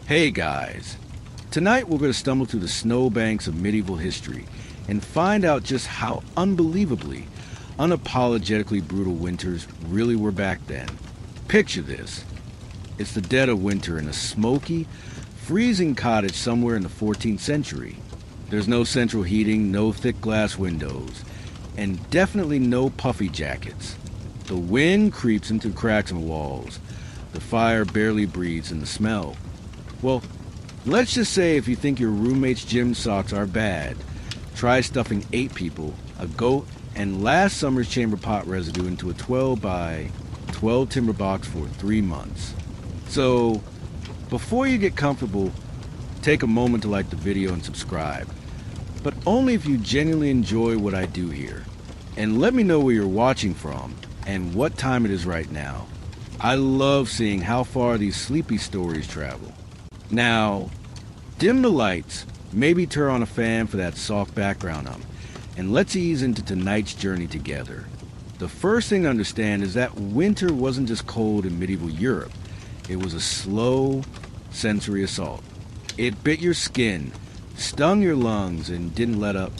Hey guys! Tonight we're going to stumble through the snowbanks of medieval history and find out just how unbelievably, unapologetically brutal winters really were back then. Picture this. It's the dead of winter in a smoky, freezing cottage somewhere in the 14th century. There's no central heating, no thick glass windows, and definitely no puffy jackets. The wind creeps in through cracks in the walls. The fire barely breathes in the smell. Well, let's just say if you think your roommate's gym socks are bad, try stuffing 8 people, a goat, and last summer's chamber pot residue into a 12 by 12 timber box for 3 months. So, before you get comfortable, take a moment to like the video and subscribe. But only if you genuinely enjoy what I do here. And let me know where you're watching from and what time it is right now. I love seeing how far these sleepy stories travel. Now, dim the lights, maybe turn on a fan for that soft background and let's ease into tonight's journey together. The first thing to understand is that winter wasn't just cold in medieval Europe. It was a slow, sensory assault. It bit your skin, stung your lungs, and didn't let up.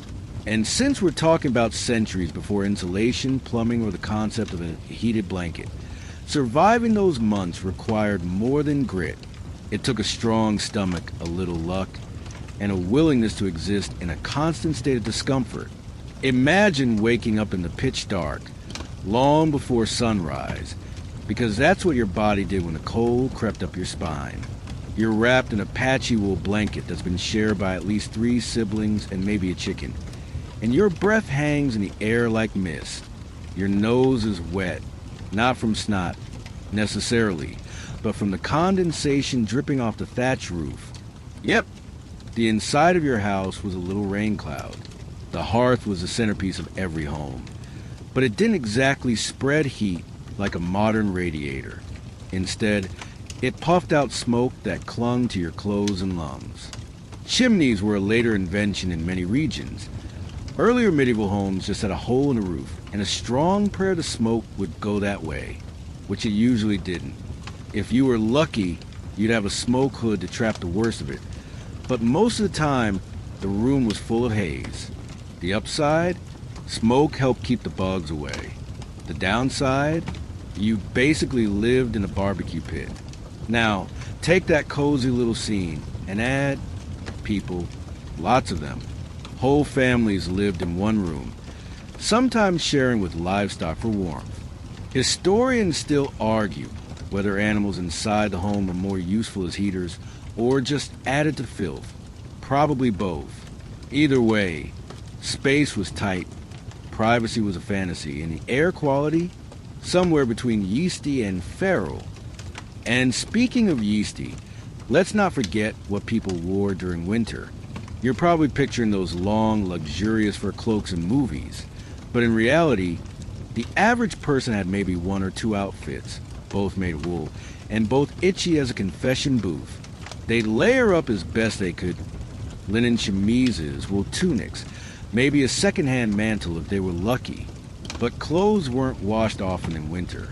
And since we're talking about centuries before insulation, plumbing, or the concept of a heated blanket, surviving those months required more than grit. It took a strong stomach, a little luck, and a willingness to exist in a constant state of discomfort. Imagine waking up in the pitch dark, long before sunrise, because that's what your body did when the cold crept up your spine. You're wrapped in a patchy wool blanket that's been shared by at least 3 siblings and maybe a chicken. And your breath hangs in the air like mist. Your nose is wet, not from snot, necessarily, but from the condensation dripping off the thatch roof. Yep, the inside of your house was a little rain cloud. The hearth was the centerpiece of every home. But it didn't exactly spread heat like a modern radiator. Instead, it puffed out smoke that clung to your clothes and lungs. Chimneys were a later invention in many regions. Earlier medieval homes just had a hole in the roof, and a strong prayer to smoke would go that way, which it usually didn't. If you were lucky, you'd have a smoke hood to trap the worst of it, but most of the time, the room was full of haze. The upside? Smoke helped keep the bugs away. The downside? You basically lived in a barbecue pit. Now, take that cozy little scene and add people, lots of them. Whole families lived in one room, sometimes sharing with livestock for warmth. Historians still argue whether animals inside the home were more useful as heaters or just added to filth. Probably both. Either way, space was tight, privacy was a fantasy, and the air quality, somewhere between yeasty and feral. And speaking of yeasty, let's not forget what people wore during winter. You're probably picturing those long, luxurious fur cloaks in movies, but in reality, the average person had maybe 1 or 2 outfits, both made of wool, and both itchy as a confession booth. They'd layer up as best they could: linen chemises, wool tunics, maybe a second-hand mantle if they were lucky. But clothes weren't washed often in winter.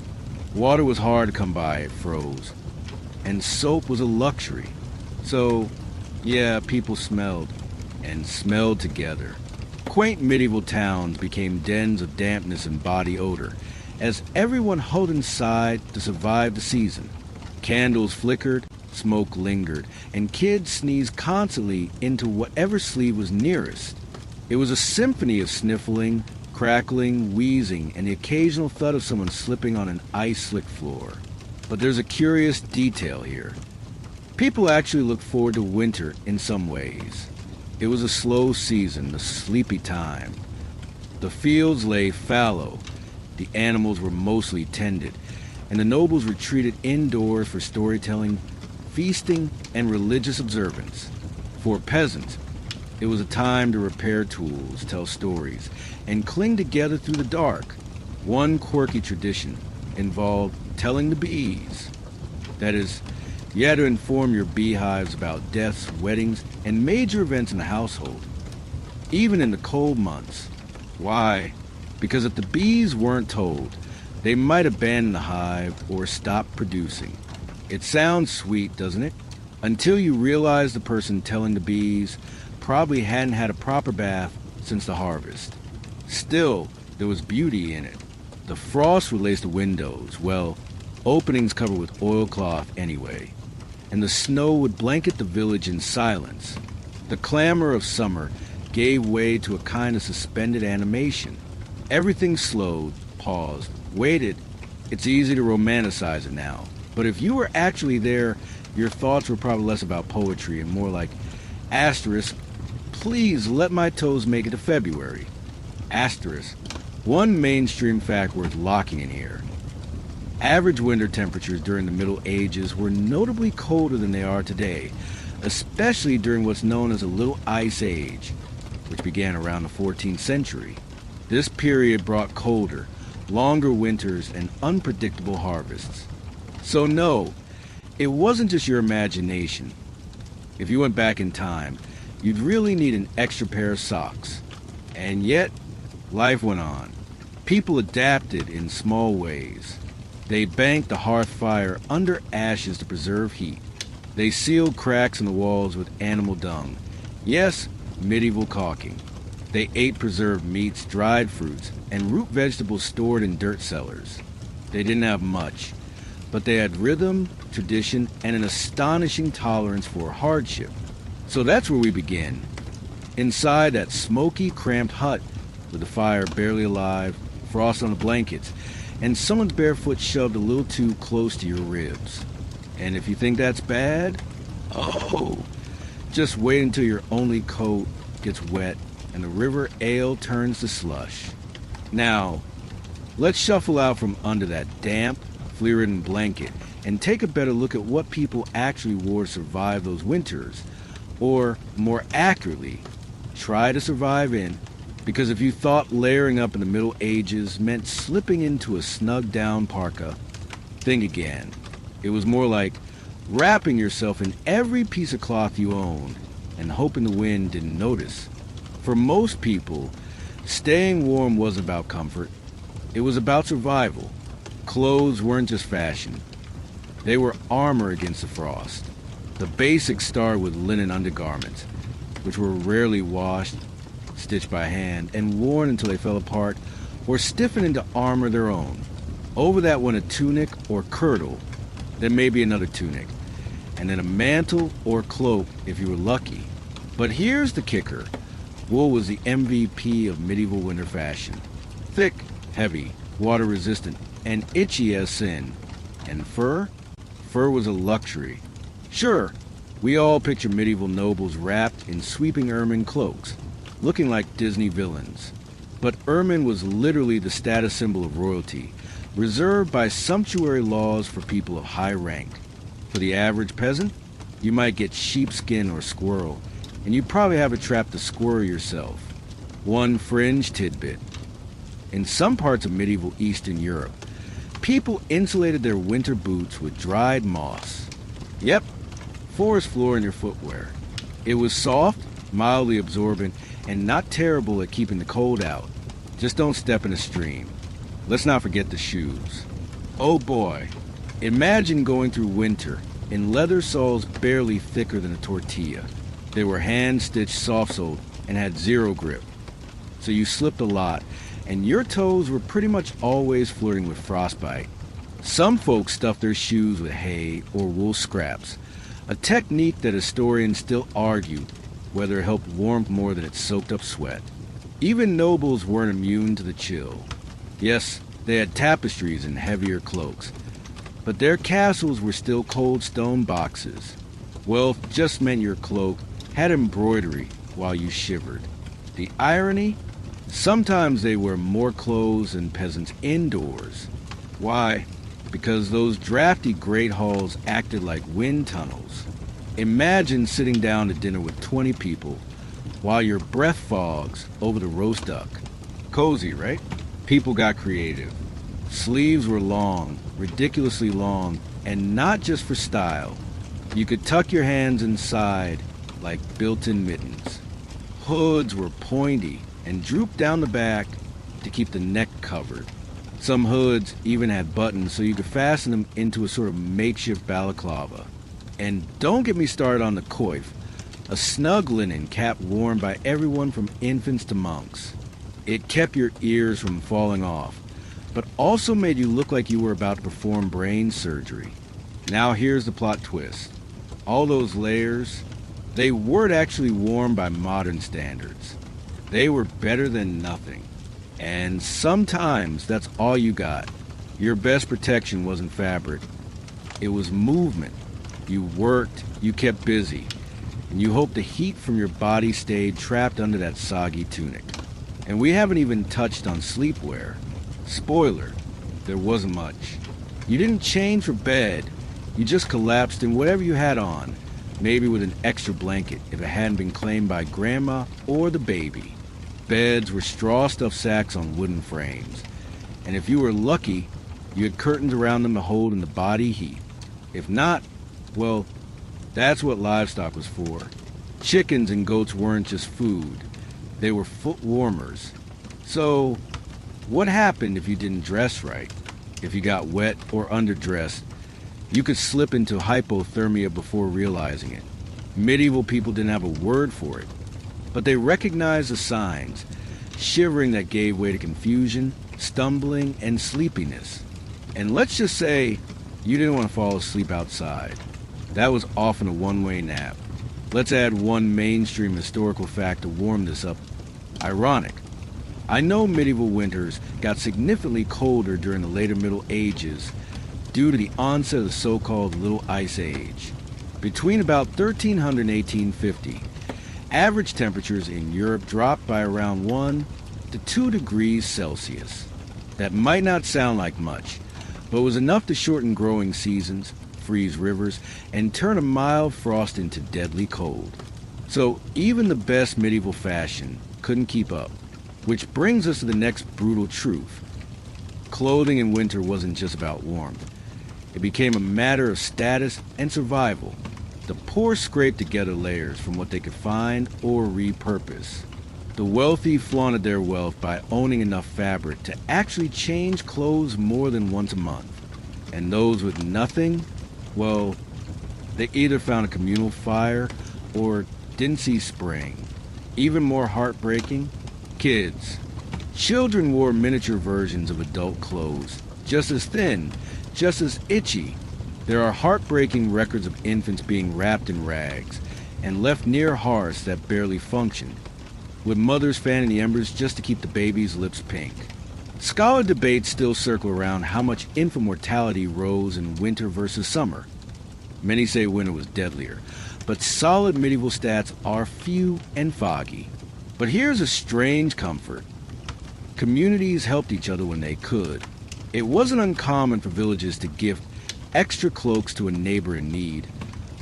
Water was hard to come by, it froze. And soap was a luxury. So, yeah, people smelled, and smelled together. Quaint medieval towns became dens of dampness and body odor, as everyone huddled inside to survive the season. Candles flickered, smoke lingered, and kids sneezed constantly into whatever sleeve was nearest. It was a symphony of sniffling, crackling, wheezing, and the occasional thud of someone slipping on an ice-slick floor. But there's a curious detail here. People actually looked forward to winter in some ways. It was a slow season, a sleepy time. The fields lay fallow, the animals were mostly tended, and the nobles retreated indoors for storytelling, feasting, and religious observance. For peasants, it was a time to repair tools, tell stories, and cling together through the dark. One quirky tradition involved telling the bees. That is, you had to inform your beehives about deaths, weddings, and major events in the household, even in the cold months. Why? Because if the bees weren't told, they might abandon the hive or stop producing. It sounds sweet, doesn't it? Until you realize the person telling the bees probably hadn't had a proper bath since the harvest. Still, there was beauty in it. The frost would lace the windows, well, openings covered with oilcloth anyway, and the snow would blanket the village in silence. The clamor of summer gave way to a kind of suspended animation. Everything slowed, paused, waited. It's easy to romanticize it now, but if you were actually there, your thoughts were probably less about poetry and more like, asterisk, please let my toes make it to February. Asterisk, one mainstream fact worth locking in here. Average winter temperatures during the Middle Ages were notably colder than they are today, especially during what's known as a Little Ice Age, which began around the 14th century. This period brought colder, longer winters and unpredictable harvests. So no, it wasn't just your imagination. If you went back in time, you'd really need an extra pair of socks. And yet, life went on. People adapted in small ways. They banked the hearth fire under ashes to preserve heat. They sealed cracks in the walls with animal dung. Yes, medieval caulking. They ate preserved meats, dried fruits, and root vegetables stored in dirt cellars. They didn't have much, but they had rhythm, tradition, and an astonishing tolerance for hardship. So that's where we begin. Inside that smoky, cramped hut, with the fire barely alive, frost on the blankets, and someone's bare foot shoved a little too close to your ribs. And if you think that's bad, oh, just wait until your only coat gets wet and the river ale turns to slush. Now, let's shuffle out from under that damp, flea-ridden blanket and take a better look at what people actually wore to survive those winters, or more accurately, try to survive in. Because if you thought layering up in the Middle Ages meant slipping into a snug-down parka, think again. It was more like wrapping yourself in every piece of cloth you owned and hoping the wind didn't notice. For most people, staying warm wasn't about comfort. It was about survival. Clothes weren't just fashion. They were armor against the frost. The basics started with linen undergarments, which were rarely washed, stitched by hand, and worn until they fell apart or stiffened into armor their own. Over that went a tunic or kirtle, then maybe another tunic, and then a mantle or cloak if you were lucky. But here's the kicker. Wool was the MVP of medieval winter fashion. Thick, heavy, water-resistant, and itchy as sin. And fur? Fur was a luxury. Sure, we all picture medieval nobles wrapped in sweeping ermine cloaks, looking like Disney villains. But ermine was literally the status symbol of royalty, reserved by sumptuary laws for people of high rank. For the average peasant, you might get sheepskin or squirrel, and you probably have it trapped to squirrel yourself. One fringe tidbit. In some parts of medieval Eastern Europe, people insulated their winter boots with dried moss. Yep, forest floor in your footwear. It was soft, mildly absorbent, and not terrible at keeping the cold out. Just don't step in a stream. Let's not forget the shoes. Oh boy, imagine going through winter in leather soles barely thicker than a tortilla. They were hand-stitched soft-soled and had zero grip. So you slipped a lot, and your toes were pretty much always flirting with frostbite. Some folks stuffed their shoes with hay or wool scraps, a technique that historians still argue whether it helped warmth more than it soaked up sweat. Even nobles weren't immune to the chill. Yes, they had tapestries and heavier cloaks, but their castles were still cold stone boxes. Wealth just meant your cloak had embroidery while you shivered. The irony? Sometimes they wore more clothes than peasants indoors. Why? Because those drafty great halls acted like wind tunnels. Imagine sitting down to dinner with 20 people while your breath fogs over the roast duck. Cozy, right? People got creative. Sleeves were long, ridiculously long, and not just for style. You could tuck your hands inside like built-in mittens. Hoods were pointy and drooped down the back to keep the neck covered. Some hoods even had buttons so you could fasten them into a sort of makeshift balaclava. And don't get me started on the coif, a snug linen cap worn by everyone from infants to monks. It kept your ears from falling off, but also made you look like you were about to perform brain surgery. Now here's the plot twist. All those layers, they weren't actually worn by modern standards. They were better than nothing. And sometimes that's all you got. Your best protection wasn't fabric. It was movement. You worked, you kept busy, and you hoped the heat from your body stayed trapped under that soggy tunic. And we haven't even touched on sleepwear. Spoiler, there wasn't much. You didn't change for bed. You just collapsed in whatever you had on, maybe with an extra blanket if it hadn't been claimed by grandma or the baby. Beds were straw-stuffed sacks on wooden frames, and if you were lucky, you had curtains around them to hold in the body heat. If not, well, that's what livestock was for. Chickens and goats weren't just food. They were foot warmers. So, what happened if you didn't dress right? If you got wet or underdressed, you could slip into hypothermia before realizing it. Medieval people didn't have a word for it, but they recognized the signs, shivering that gave way to confusion, stumbling, and sleepiness. And let's just say you didn't want to fall asleep outside. That was often a one-way nap. Let's add one mainstream historical fact to warm this up. Ironic. I know medieval winters got significantly colder during the later Middle Ages due to the onset of the so-called Little Ice Age. Between about 1300 and 1850, average temperatures in Europe dropped by around 1 to 2 degrees Celsius. That might not sound like much, but was enough to shorten growing seasons, freeze rivers, and turn a mild frost into deadly cold. So even the best medieval fashion couldn't keep up. Which brings us to the next brutal truth. Clothing in winter wasn't just about warmth. It became a matter of status and survival. The poor scraped together layers from what they could find or repurpose. The wealthy flaunted their wealth by owning enough fabric to actually change clothes more than once a month. And those with nothing, well, they either found a communal fire or didn't see spring. Even more heartbreaking, kids. Children wore miniature versions of adult clothes, just as thin, just as itchy. There are heartbreaking records of infants being wrapped in rags and left near hearths that barely functioned, with mothers fanning the embers just to keep the baby's lips pink. Scholar debates still circle around how much infant mortality rose in winter versus summer. Many say winter was deadlier, but solid medieval stats are few and foggy. But here's a strange comfort. Communities helped each other when they could. It wasn't uncommon for villages to gift extra cloaks to a neighbor in need,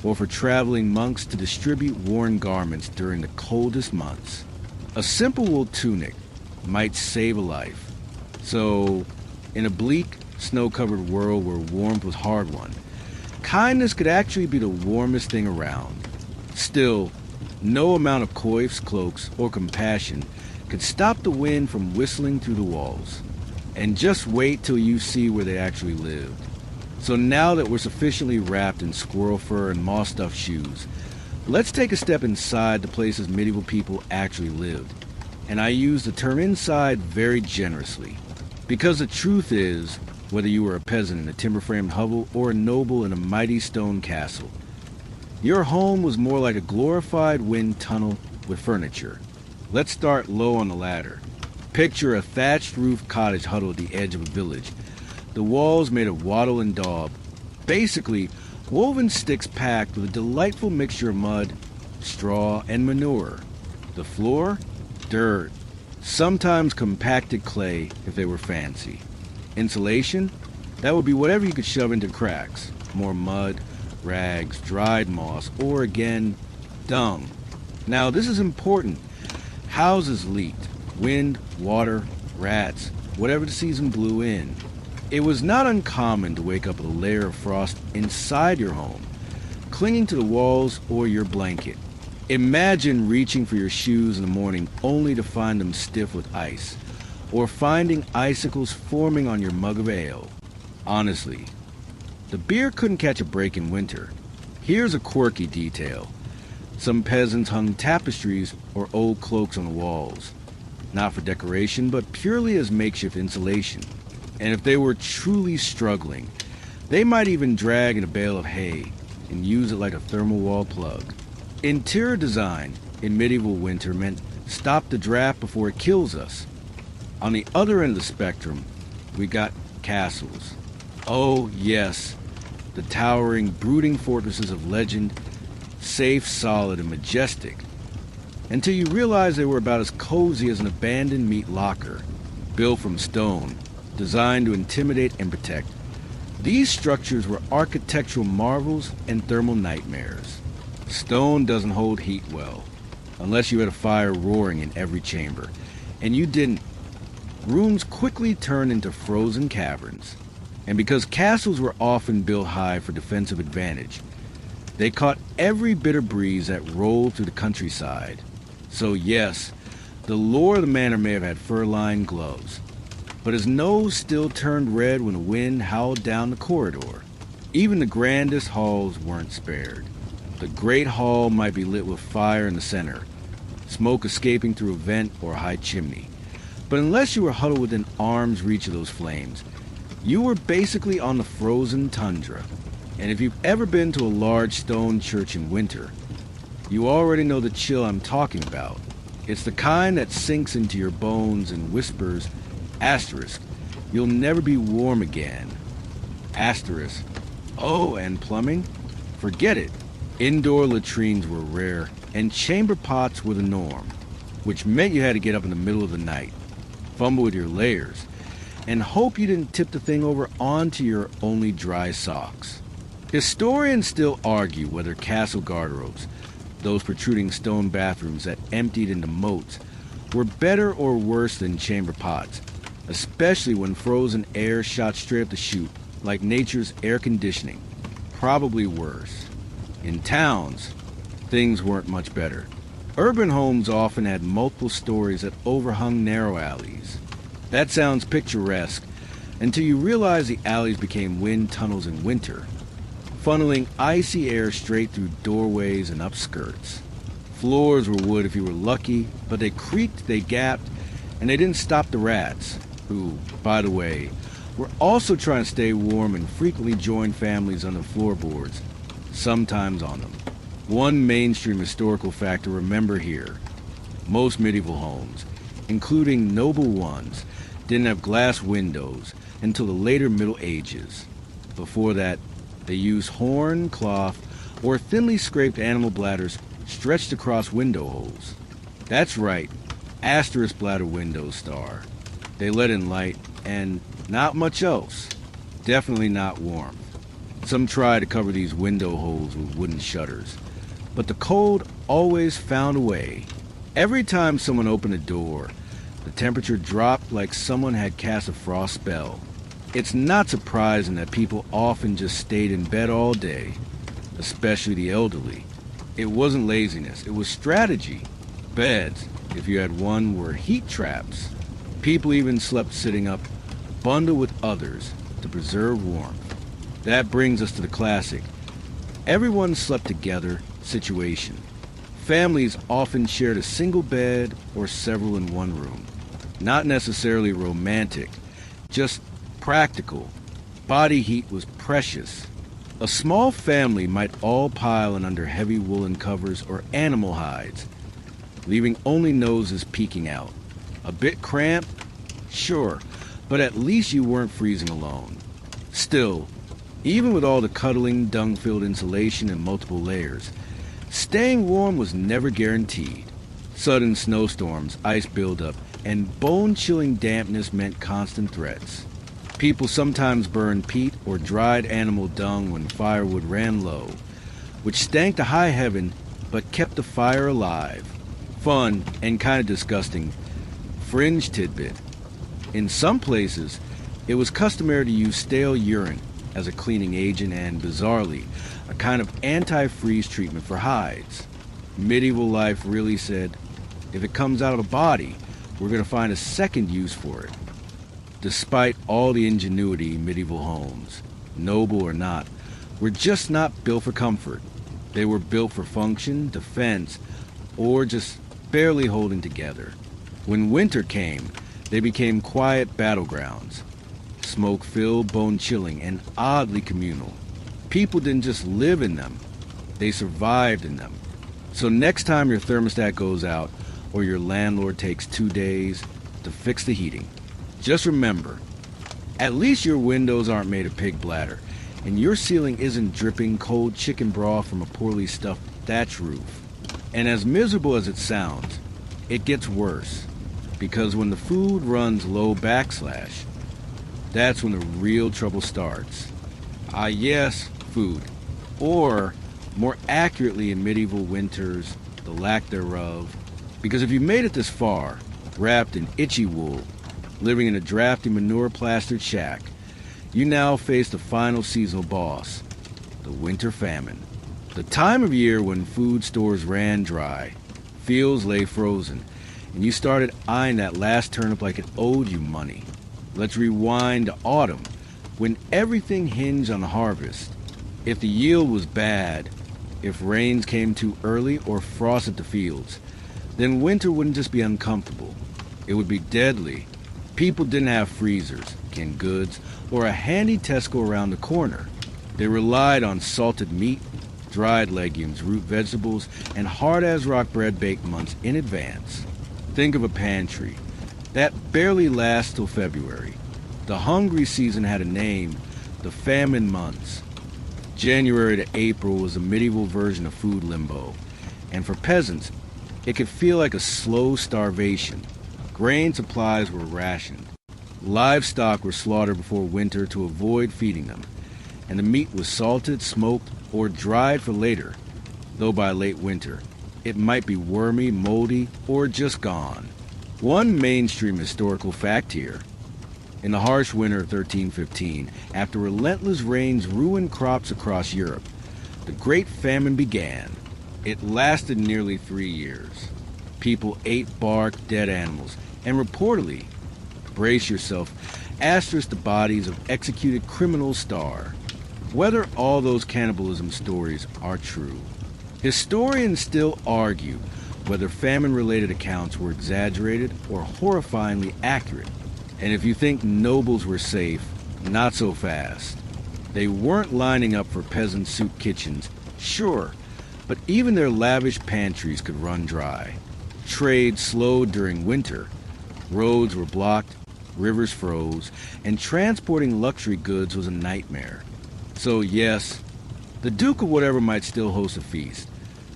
or for traveling monks to distribute worn garments during the coldest months. A simple wool tunic might save a life. So, in a bleak, snow-covered world where warmth was hard-won, kindness could actually be the warmest thing around. Still, no amount of coifs, cloaks, or compassion could stop the wind from whistling through the walls. And just wait till you see where they actually lived. So now that we're sufficiently wrapped in squirrel fur and moss-stuffed shoes, let's take a step inside the places medieval people actually lived. And I use the term inside very generously. Because the truth is, whether you were a peasant in a timber-framed hovel or a noble in a mighty stone castle, your home was more like a glorified wind tunnel with furniture. Let's start low on the ladder. Picture a thatched roof cottage huddled at the edge of a village. The walls made of wattle and daub. Basically, woven sticks packed with a delightful mixture of mud, straw, and manure. The floor? Dirt. Sometimes compacted clay if they were fancy. Insulation? That would be whatever you could shove into cracks. More mud, rags, dried moss, or again, dung. Now this is important. Houses leaked. Wind, water, rats, whatever the season blew in. It was not uncommon to wake up with a layer of frost inside your home, clinging to the walls or your blanket. Imagine reaching for your shoes in the morning only to find them stiff with ice, or finding icicles forming on your mug of ale. Honestly, the beer couldn't catch a break in winter. Here's a quirky detail. Some peasants hung tapestries or old cloaks on the walls, not for decoration, but purely as makeshift insulation. And if they were truly struggling, they might even drag in a bale of hay and use it like a thermal wall plug. Interior design in medieval winter meant stop the draft before it kills us. On the other end of the spectrum, we got castles. Oh yes, the towering, brooding fortresses of legend, safe, solid, and majestic, until you realize they were about as cozy as an abandoned meat locker, built from stone, designed to intimidate and protect. These structures were architectural marvels and thermal nightmares. Stone doesn't hold heat well, unless you had a fire roaring in every chamber, and you didn't. Rooms quickly turned into frozen caverns, and because castles were often built high for defensive advantage, they caught every bitter breeze that rolled through the countryside. So yes, the lord of the manor may have had fur-lined gloves, but his nose still turned red when the wind howled down the corridor. Even the grandest halls weren't spared. The great hall might be lit with fire in the center, smoke escaping through a vent or a high chimney. But unless you were huddled within arm's reach of those flames, you were basically on the frozen tundra. And if you've ever been to a large stone church in winter, you already know the chill I'm talking about. It's the kind that sinks into your bones and whispers, asterisk, you'll never be warm again. Asterisk. Oh, and plumbing? Forget it. Indoor latrines were rare, and chamber pots were the norm, which meant you had to get up in the middle of the night, fumble with your layers, and hope you didn't tip the thing over onto your only dry socks. Historians still argue whether castle garderobes, those protruding stone bathrooms that emptied into moats, were better or worse than chamber pots, especially when frozen air shot straight up the chute, like nature's air conditioning. Probably worse. In towns, things weren't much better. Urban homes often had multiple stories that overhung narrow alleys. That sounds picturesque until you realize the alleys became wind tunnels in winter, funneling icy air straight through doorways and up skirts. Floors were wood if you were lucky, but they creaked, they gapped, and they didn't stop the rats, who, by the way, were also trying to stay warm and frequently joined families on the floorboards, sometimes on them. One mainstream historical fact to remember here: most medieval homes, including noble ones, didn't have glass windows until the later Middle Ages. Before that, they used horn, cloth, or thinly scraped animal bladders stretched across window holes. That's right, asterisk bladder windows, star. They let in light, and not much else. Definitely not warmth. Some try to cover these window holes with wooden shutters, but the cold always found a way. Every time someone opened a door, the temperature dropped like someone had cast a frost spell. It's not surprising that people often just stayed in bed all day, especially the elderly. It wasn't laziness, it was strategy. Beds, if you had one, were heat traps. People even slept sitting up, bundled with others, to preserve warmth. That brings us to the classic everyone slept together situation. Families often shared a single bed or several in one room. Not necessarily romantic, just practical. Body heat was precious. A small family might all pile in under heavy woolen covers or animal hides, leaving only noses peeking out. A bit cramped? Sure, but at least you weren't freezing alone. Still, even with all the cuddling, dung-filled insulation, and multiple layers, staying warm was never guaranteed. Sudden snowstorms, ice buildup, and bone-chilling dampness meant constant threats. People sometimes burned peat or dried animal dung when firewood ran low, which stank to high heaven but kept the fire alive. Fun and kind of disgusting fringe tidbit. In some places, it was customary to use stale urine as a cleaning agent and, bizarrely, a kind of anti-freeze treatment for hides. Medieval life really said, if it comes out of a body, we're going to find a second use for it. Despite all the ingenuity, medieval homes, noble or not, were just not built for comfort. They were built for function, defense, or just barely holding together. When winter came, they became quiet battlegrounds, smoke-filled, bone-chilling, and oddly communal. People didn't just live in them, they survived in them. So next time your thermostat goes out or your landlord takes 2 days to fix the heating, just remember, at least your windows aren't made of pig bladder, and your ceiling isn't dripping cold chicken broth from a poorly stuffed thatch roof. And as miserable as it sounds, it gets worse, because when the food runs low backslash, that's when the real trouble starts. Ah yes, food. Or, more accurately in medieval winters, the lack thereof. Because if you made it this far, wrapped in itchy wool, living in a drafty manure-plastered shack, you now face the final seasonal boss, the winter famine. The time of year when food stores ran dry, fields lay frozen, and you started eyeing that last turnip like it owed you money. Let's rewind to autumn, when everything hinged on the harvest. If the yield was bad, if rains came too early or frosted the fields, then winter wouldn't just be uncomfortable. It would be deadly. People didn't have freezers, canned goods, or a handy Tesco around the corner. They relied on salted meat, dried legumes, root vegetables, and hard-as-rock bread baked months in advance. Think of a pantry. That barely lasts till February. The hungry season had a name, the famine months. January to April was a medieval version of food limbo, and for peasants, it could feel like a slow starvation. Grain supplies were rationed. Livestock were slaughtered before winter to avoid feeding them, and the meat was salted, smoked, or dried for later, though by late winter, it might be wormy, moldy, or just gone. One mainstream historical fact here. In the harsh winter of 1315, after relentless rains ruined crops across Europe, the Great Famine began. It lasted nearly 3 years. People ate bark, dead animals, and reportedly, brace yourself, asterisk the bodies of executed criminals star. Whether all those cannibalism stories are true. Historians still argue whether famine-related accounts were exaggerated or horrifyingly accurate. And if you think nobles were safe, not so fast. They weren't lining up for peasant soup kitchens, sure, but even their lavish pantries could run dry. Trade slowed during winter. Roads were blocked, rivers froze, and transporting luxury goods was a nightmare. So yes, the Duke of whatever might still host a feast,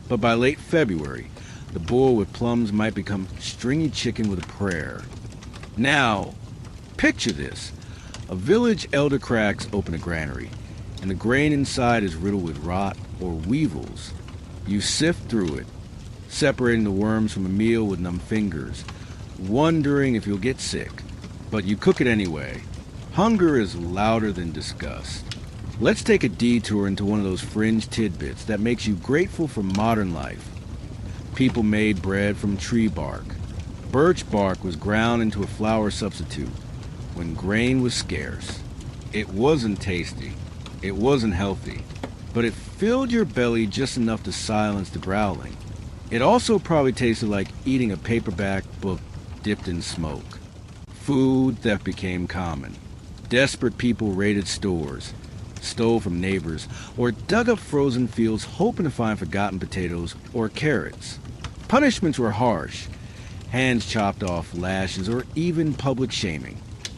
but by late February, the bowl with plums might become stringy chicken with a prayer. Now, picture this. A village elder cracks open a granary, and the grain inside is riddled with rot or weevils. You sift through it, separating the worms from a meal with numb fingers, wondering if you'll get sick. But you cook it anyway. Hunger is louder than disgust. Let's take a detour into one of those fringe tidbits that makes you grateful for modern life. People made bread from tree bark. Birch bark was ground into a flour substitute when grain was scarce. It wasn't tasty. It wasn't healthy. But it filled your belly just enough to silence the growling. It also probably tasted like eating a paperback book dipped in smoke. Food theft became common. Desperate people raided stores, stole from neighbors, or dug up frozen fields hoping to find forgotten potatoes or carrots. Punishments were harsh. Hands chopped off, lashes, or even public shaming.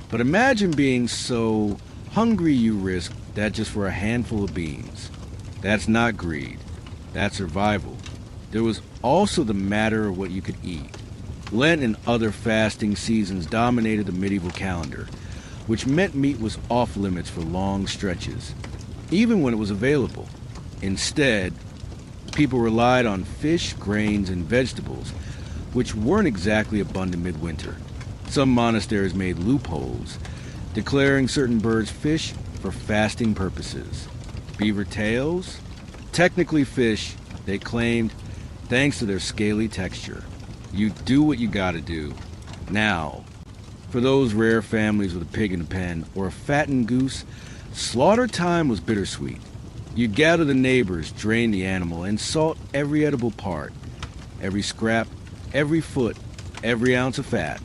But imagine being so hungry you risk that just for a handful of beans. That's not greed. That's survival. There was also the matter of what you could eat. Lent and other fasting seasons dominated the medieval calendar, which meant meat was off limits for long stretches, even when it was available. Instead, people relied on fish, grains, and vegetables, which weren't exactly abundant midwinter. Some monasteries made loopholes, declaring certain birds fish for fasting purposes. Beaver tails? Technically fish, they claimed, thanks to their scaly texture. You do what you gotta do. Now, for those rare families with a pig in a pen or a fattened goose, slaughter time was bittersweet. You'd gather the neighbors, drain the animal, and salt every edible part, every scrap, every foot, every ounce of fat.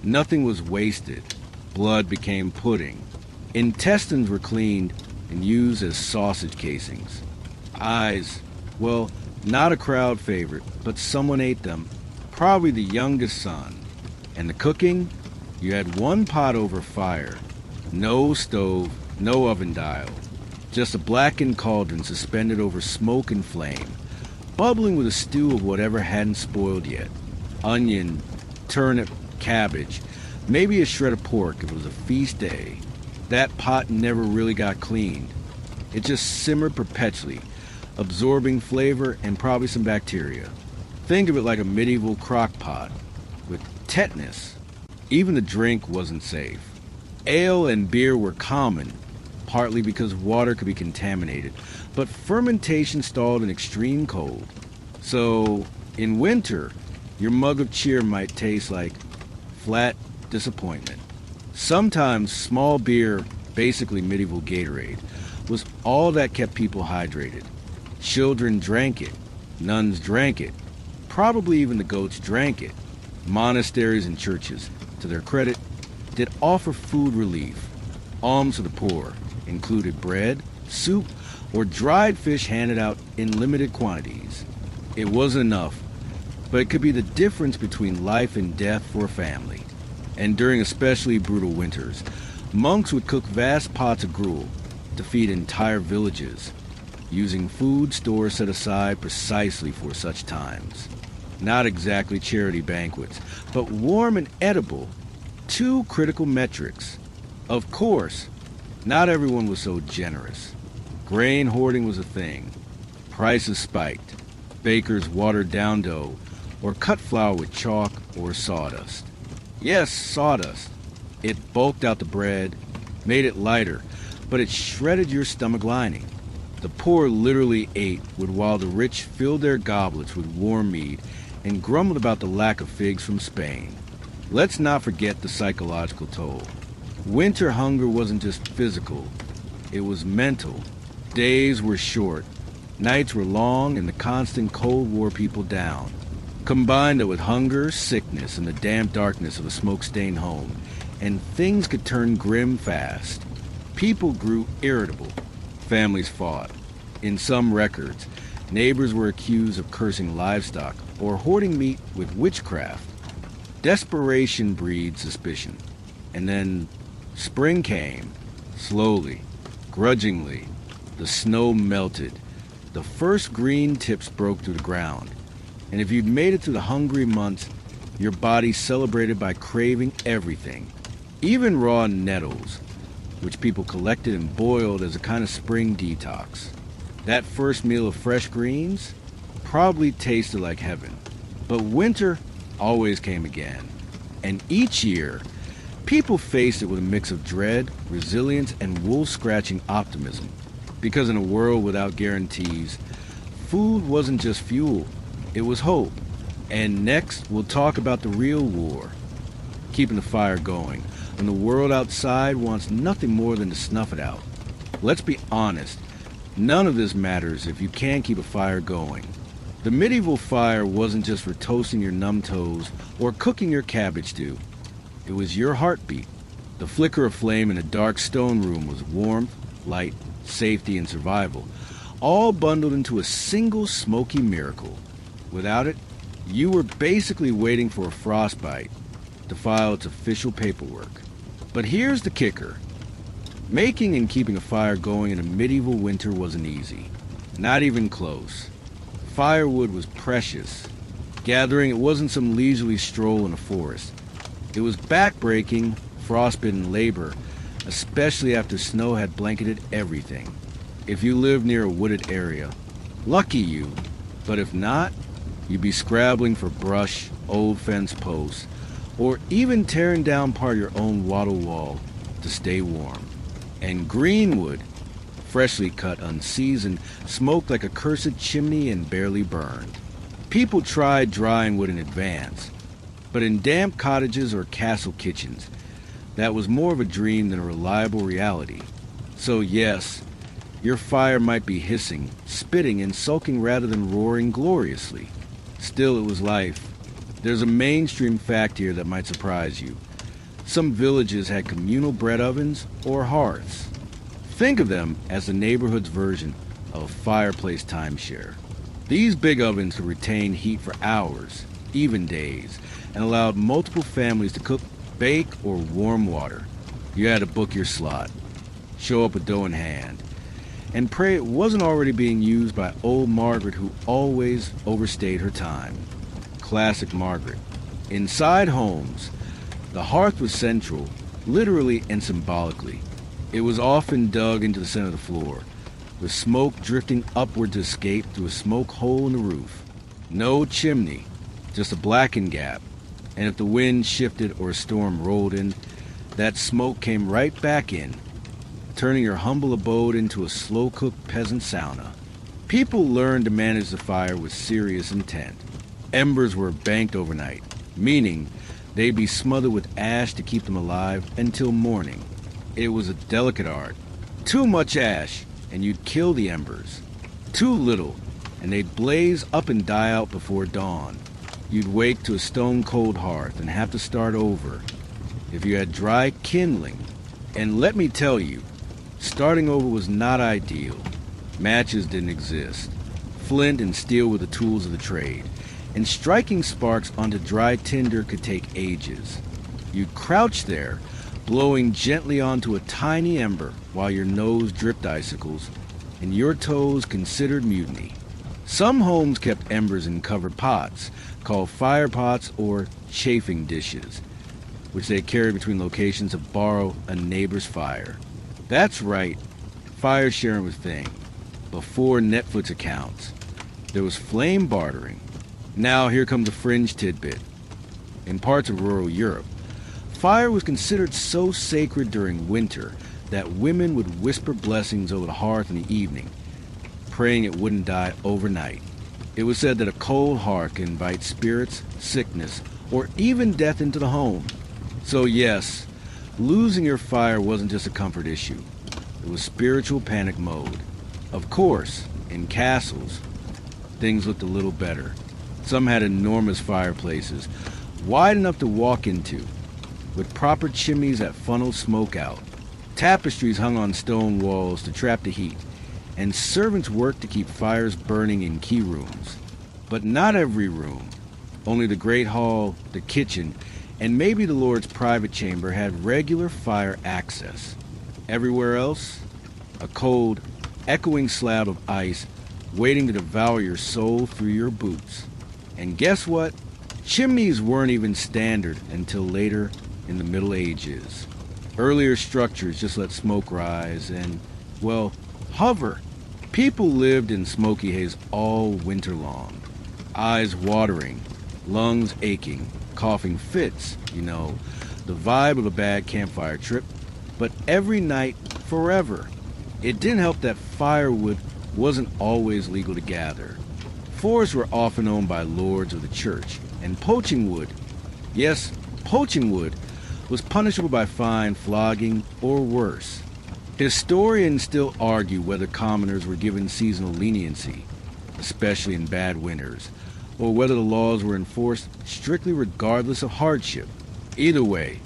Nothing was wasted. Blood became pudding. Intestines were cleaned and used as sausage casings. Eyes, well, not a crowd favorite, but someone ate them, probably the youngest son. And the cooking? You had one pot over fire. No stove, no oven dial. Just a blackened cauldron suspended over smoke and flame, bubbling with a stew of whatever hadn't spoiled yet. Onion, turnip, cabbage, maybe a shred of pork if it was a feast day. That pot never really got cleaned. It just simmered perpetually, absorbing flavor and probably some bacteria. Think of it like a medieval crock pot with tetanus. Even the drink wasn't safe. Ale and beer were common, partly because water could be contaminated, but fermentation stalled in extreme cold. So, in winter, your mug of cheer might taste like flat disappointment. Sometimes small beer, basically medieval Gatorade, was all that kept people hydrated. Children drank it. Nuns drank it. Probably even the goats drank it. Monasteries and churches, to their credit, did offer food relief. Alms to the poor included bread, soup, or dried fish handed out in limited quantities. It wasn't enough, but it could be the difference between life and death for a family. And during especially brutal winters, monks would cook vast pots of gruel to feed entire villages, using food stores set aside precisely for such times. Not exactly charity banquets, but warm and edible, two critical metrics. Of course, not everyone was so generous. Grain hoarding was a thing. Prices spiked. Bakers watered down dough or cut flour with chalk or sawdust. Yes, sawdust. It bulked out the bread, made it lighter, but it shredded your stomach lining. The poor literally ate while the rich filled their goblets with warm mead and grumbled about the lack of figs from Spain. Let's not forget the psychological toll. Winter hunger wasn't just physical, it was mental. Days were short, nights were long, and the constant cold wore people down. Combine that with hunger, sickness, and the damp darkness of a smoke-stained home, and things could turn grim fast. People grew irritable. Families fought. In some records, neighbors were accused of cursing livestock or hoarding meat with witchcraft. Desperation breeds suspicion. And then spring came, slowly, grudgingly. The snow melted. The first green tips broke through the ground. And if you'd made it through the hungry months, your body celebrated by craving everything, even raw nettles, which people collected and boiled as a kind of spring detox. That first meal of fresh greens probably tasted like heaven. But winter always came again. And each year, people faced it with a mix of dread, resilience, and wool-scratching optimism. Because in a world without guarantees, food wasn't just fuel, it was hope. And next, we'll talk about the real war, keeping the fire going, when the world outside wants nothing more than to snuff it out. Let's be honest, none of this matters if you can't keep a fire going. The medieval fire wasn't just for toasting your numb toes or cooking your cabbage stew. It was your heartbeat. The flicker of flame in a dark stone room was warmth, light, safety, and survival, all bundled into a single smoky miracle. Without it, you were basically waiting for a frostbite to file its official paperwork. But here's the kicker. Making and keeping a fire going in a medieval winter wasn't easy. Not even close. Firewood was precious. Gathering it wasn't some leisurely stroll in a forest. It was back-breaking, frostbitten labor, especially after snow had blanketed everything. If you lived near a wooded area, lucky you. But if not, you'd be scrabbling for brush, old fence posts, or even tearing down part of your own wattle wall to stay warm. And greenwood, freshly cut, unseasoned, smoked like a cursed chimney and barely burned. People tried drying wood in advance, but in damp cottages or castle kitchens, that was more of a dream than a reliable reality. So yes, Your fire might be hissing, spitting, and sulking rather than roaring gloriously. Still, it was life. There's a mainstream fact here that might surprise you. Some villages had communal bread ovens or hearths. Think of them as the neighborhood's version of a fireplace timeshare. These big ovens could retain heat for hours, even days, and allowed multiple families to cook, bake, or warm water. You had to book your slot, show up with dough in hand, and pray it wasn't already being used by old Margaret, who always overstayed her time. Classic Margaret. Inside homes, the hearth was central, literally and symbolically. It was often dug into the center of the floor, with smoke drifting upward to escape through a smoke hole in the roof. No chimney, just a blackened gap, and if the wind shifted or a storm rolled in, that smoke came right back in, turning your humble abode into a slow-cooked peasant sauna. People learned to manage the fire with serious intent. Embers were banked overnight, meaning they'd be smothered with ash to keep them alive until morning. It was a delicate art. Too much ash, and you'd kill the embers. Too little, and they'd blaze up and die out before dawn. You'd wake to a stone-cold hearth and have to start over if you had dry kindling. And let me tell you, starting over was not ideal. Matches didn't exist. Flint and steel were the tools of the trade, and striking sparks onto dry tinder could take ages. You'd crouch there, blowing gently onto a tiny ember while your nose dripped icicles and your toes considered mutiny. Some homes kept embers in covered pots, called fire pots or chafing dishes, which they carried between locations to borrow a neighbor's fire. That's right, fire sharing was a thing. Before Netflix accounts, there was flame bartering. Now here comes a fringe tidbit. In parts of rural Europe, fire was considered so sacred during winter that women would whisper blessings over the hearth in the evening, praying it wouldn't die overnight. It was said that a cold hearth can invite spirits, sickness, or even death into the home. So yes, losing your fire wasn't just a comfort issue. It was spiritual panic mode. Of course, in castles, things looked a little better. Some had enormous fireplaces, wide enough to walk into, with proper chimneys that funneled smoke out. Tapestries hung on stone walls to trap the heat, and servants worked to keep fires burning in key rooms. But not every room. Only the great hall, the kitchen, and maybe the Lord's private chamber had regular fire access. Everywhere else, a cold, echoing slab of ice waiting to devour your soul through your boots. And guess what? Chimneys weren't even standard until later in the Middle Ages. Earlier structures just let smoke rise and, well, hover. People lived in smoky haze all winter long. Eyes watering, lungs aching, coughing fits, the vibe of a bad campfire trip, but every night, forever. It didn't help that firewood wasn't always legal to gather. Forests were often owned by lords of the church, and poaching wood, yes, poaching wood, was punishable by fine, flogging, or worse. Historians still argue whether commoners were given seasonal leniency, especially in bad winters, or whether the laws were enforced strictly regardless of hardship. Either way,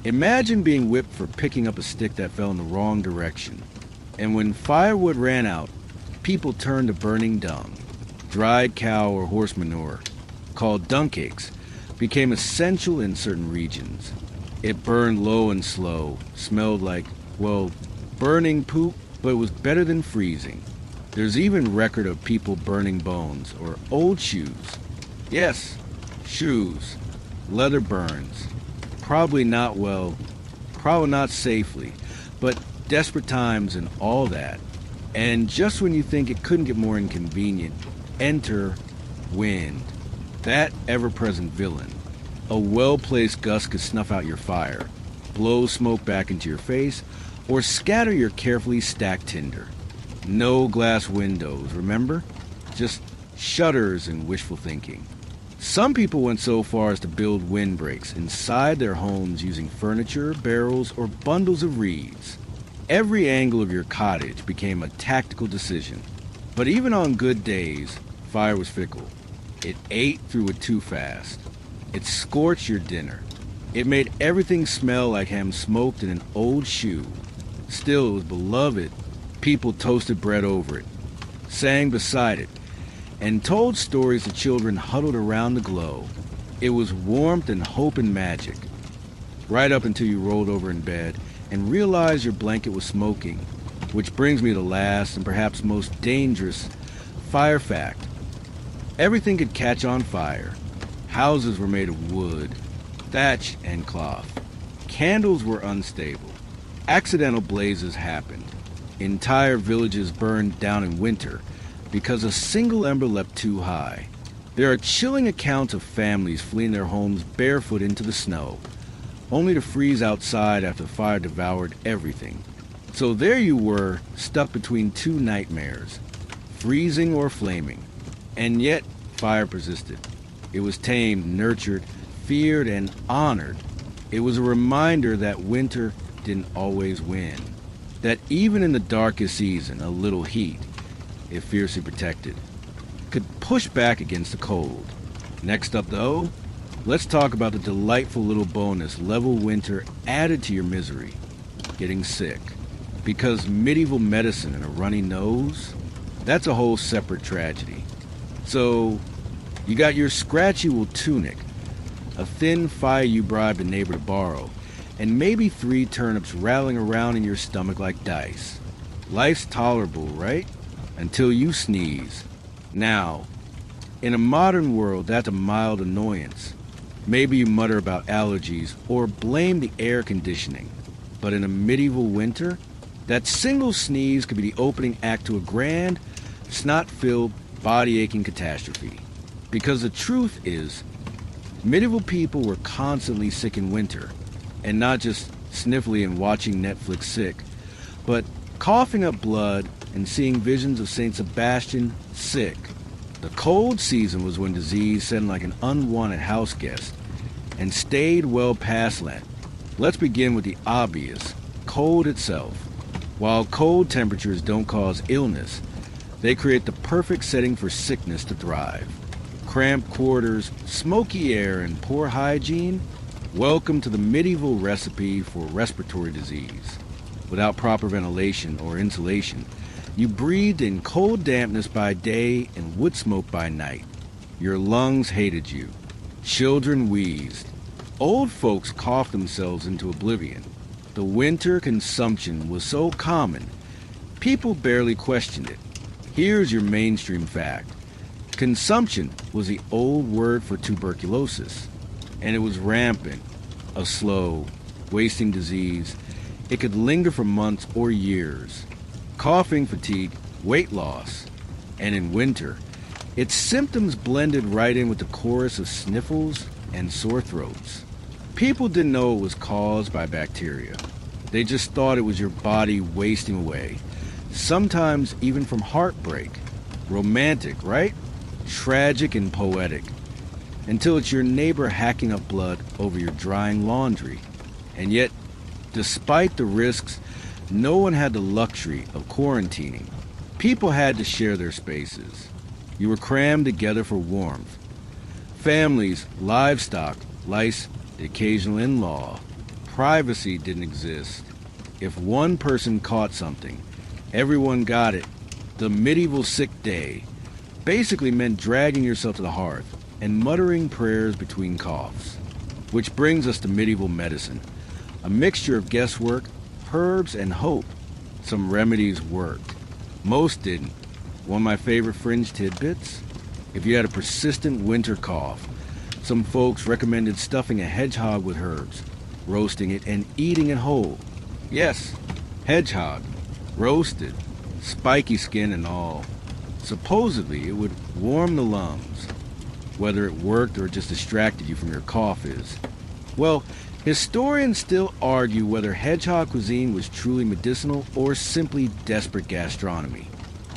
imagine being whipped for picking up a stick that fell in the wrong direction. And when firewood ran out, people turned to burning dung. Dried cow or horse manure, called dung cakes, became essential in certain regions. It burned low and slow, smelled like, well, burning poop, but it was better than freezing. There's even record of people burning bones or old shoes. Yes, shoes. Leather burns. Probably not safely, but desperate times and all that. And just when you think it couldn't get more inconvenient, enter wind. That ever-present villain. A well-placed gust could snuff out your fire, blow smoke back into your face, or scatter your carefully stacked tinder. No glass windows, remember? Just shutters and wishful thinking. Some people went so far as to build windbreaks inside their homes using furniture, barrels, or bundles of reeds. Every angle of your cottage became a tactical decision. But even on good days, fire was fickle. It ate through it too fast. It scorched your dinner. It made everything smell like ham smoked in an old shoe. Still, it was beloved. People toasted bread over it, sang beside it, and told stories to children huddled around the glow. It was warmth and hope and magic. Right up until you rolled over in bed and realized your blanket was smoking. Which brings me to the last and perhaps most dangerous fire fact. Everything could catch on fire. Houses were made of wood, thatch, and cloth. Candles were unstable. Accidental blazes happened. Entire villages burned down in winter because a single ember leapt too high. There are chilling accounts of families fleeing their homes barefoot into the snow, only to freeze outside after the fire devoured everything. So there you were, stuck between two nightmares, freezing or flaming. And yet, fire persisted. It was tamed, nurtured, feared, and honored. It was a reminder that winter didn't always win. That even in the darkest season, a little heat, if fiercely protected, could push back against the cold. Next up, though, let's talk about the delightful little bonus level winter added to your misery, getting sick. Because medieval medicine and a runny nose, that's a whole separate tragedy. So, you got your scratchy wool tunic, a thin fire you bribed a neighbor to borrow, and maybe 3 turnips rattling around in your stomach like dice. Life's tolerable, right? Until you sneeze. Now, in a modern world, that's a mild annoyance. Maybe you mutter about allergies or blame the air conditioning. But in a medieval winter, that single sneeze could be the opening act to a grand, snot-filled, body-aching catastrophe. Because the truth is, medieval people were constantly sick in winter, and not just sniffly and watching Netflix sick, but coughing up blood and seeing visions of St. Sebastian sick. The cold season was when disease set in like an unwanted house guest, and stayed well past Lent. Let's begin with the obvious, cold itself. While cold temperatures don't cause illness, they create the perfect setting for sickness to thrive. Cramped quarters, smoky air, and poor hygiene? Welcome to the medieval recipe for respiratory disease. Without proper ventilation or insulation, you breathed in cold dampness by day and wood smoke by night. Your lungs hated you. Children wheezed. Old folks coughed themselves into oblivion. The winter consumption was so common, people barely questioned it. Here's your mainstream fact. Consumption was the old word for tuberculosis, and it was rampant, a slow, wasting disease. It could linger for months or years. Coughing, fatigue, weight loss, and in winter, its symptoms blended right in with the chorus of sniffles and sore throats. People didn't know it was caused by bacteria. They just thought it was your body wasting away, sometimes even from heartbreak. Romantic, right? Tragic and poetic. Until it's your neighbor hacking up blood over your drying laundry. And yet, despite the risks, no one had the luxury of quarantining. People had to share their spaces. You were crammed together for warmth. Families, livestock, lice, the occasional in-law. Privacy didn't exist. If one person caught something, everyone got it. The medieval sick day basically meant dragging yourself to the hearth and muttering prayers between coughs. Which brings us to medieval medicine, a mixture of guesswork, herbs, and hope. Some remedies worked. Most didn't. One of my favorite fringe tidbits? If you had a persistent winter cough, some folks recommended stuffing a hedgehog with herbs, roasting it, and eating it whole. Yes, hedgehog, roasted, spiky skin and all. Supposedly, it would warm the lungs. Whether it worked or just distracted you from your cough is, well, historians still argue whether hedgehog cuisine was truly medicinal or simply desperate gastronomy.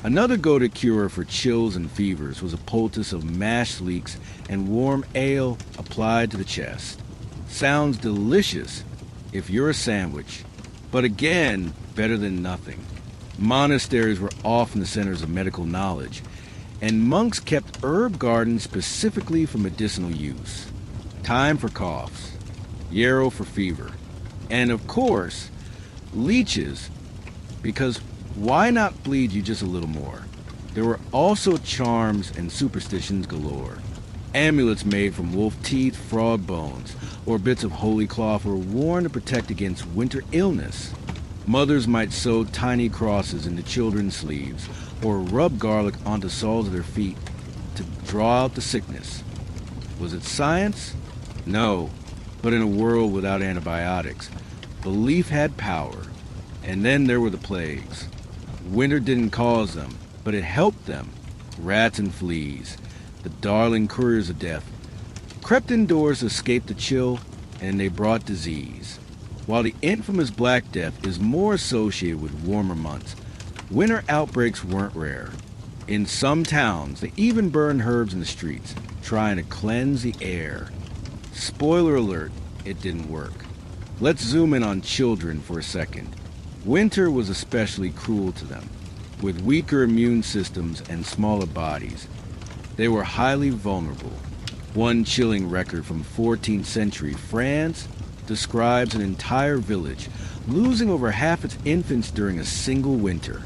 Another go-to cure for chills and fevers was a poultice of mashed leeks and warm ale applied to the chest. Sounds delicious if you're a sandwich. But again, better than nothing. Monasteries were often the centers of medical knowledge, and monks kept herb gardens specifically for medicinal use. Thyme for coughs, yarrow for fever, and of course, leeches, because why not bleed you just a little more? There were also charms and superstitions galore. Amulets made from wolf teeth, frog bones, or bits of holy cloth were worn to protect against winter illness. Mothers might sew tiny crosses into children's sleeves or rub garlic onto soles of their feet to draw out the sickness. Was it science? No, but in a world without antibiotics, belief had power. And then there were the plagues. Winter didn't cause them, but it helped them. Rats and fleas, the darling couriers of death, crept indoors to escape the chill, and they brought disease. While the infamous Black Death is more associated with warmer months, winter outbreaks weren't rare. In some towns, they even burned herbs in the streets, trying to cleanse the air. Spoiler alert, it didn't work. Let's zoom in on children for a second. Winter was especially cruel to them. With weaker immune systems and smaller bodies, they were highly vulnerable. One chilling record from 14th century France describes an entire village losing over half its infants during a single winter.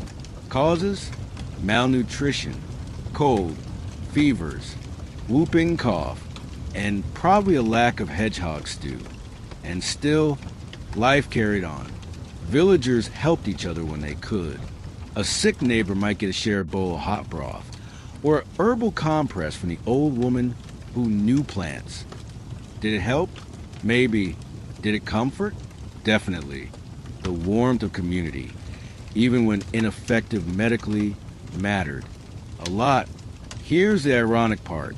Causes? Malnutrition, cold, fevers, whooping cough, and probably a lack of hedgehog stew. And still, life carried on. Villagers helped each other when they could. A sick neighbor might get a shared bowl of hot broth, or an herbal compress from the old woman who knew plants. Did it help? Maybe. Did it comfort? Definitely. The warmth of community, even when ineffective medically, mattered. A lot. Here's the ironic part.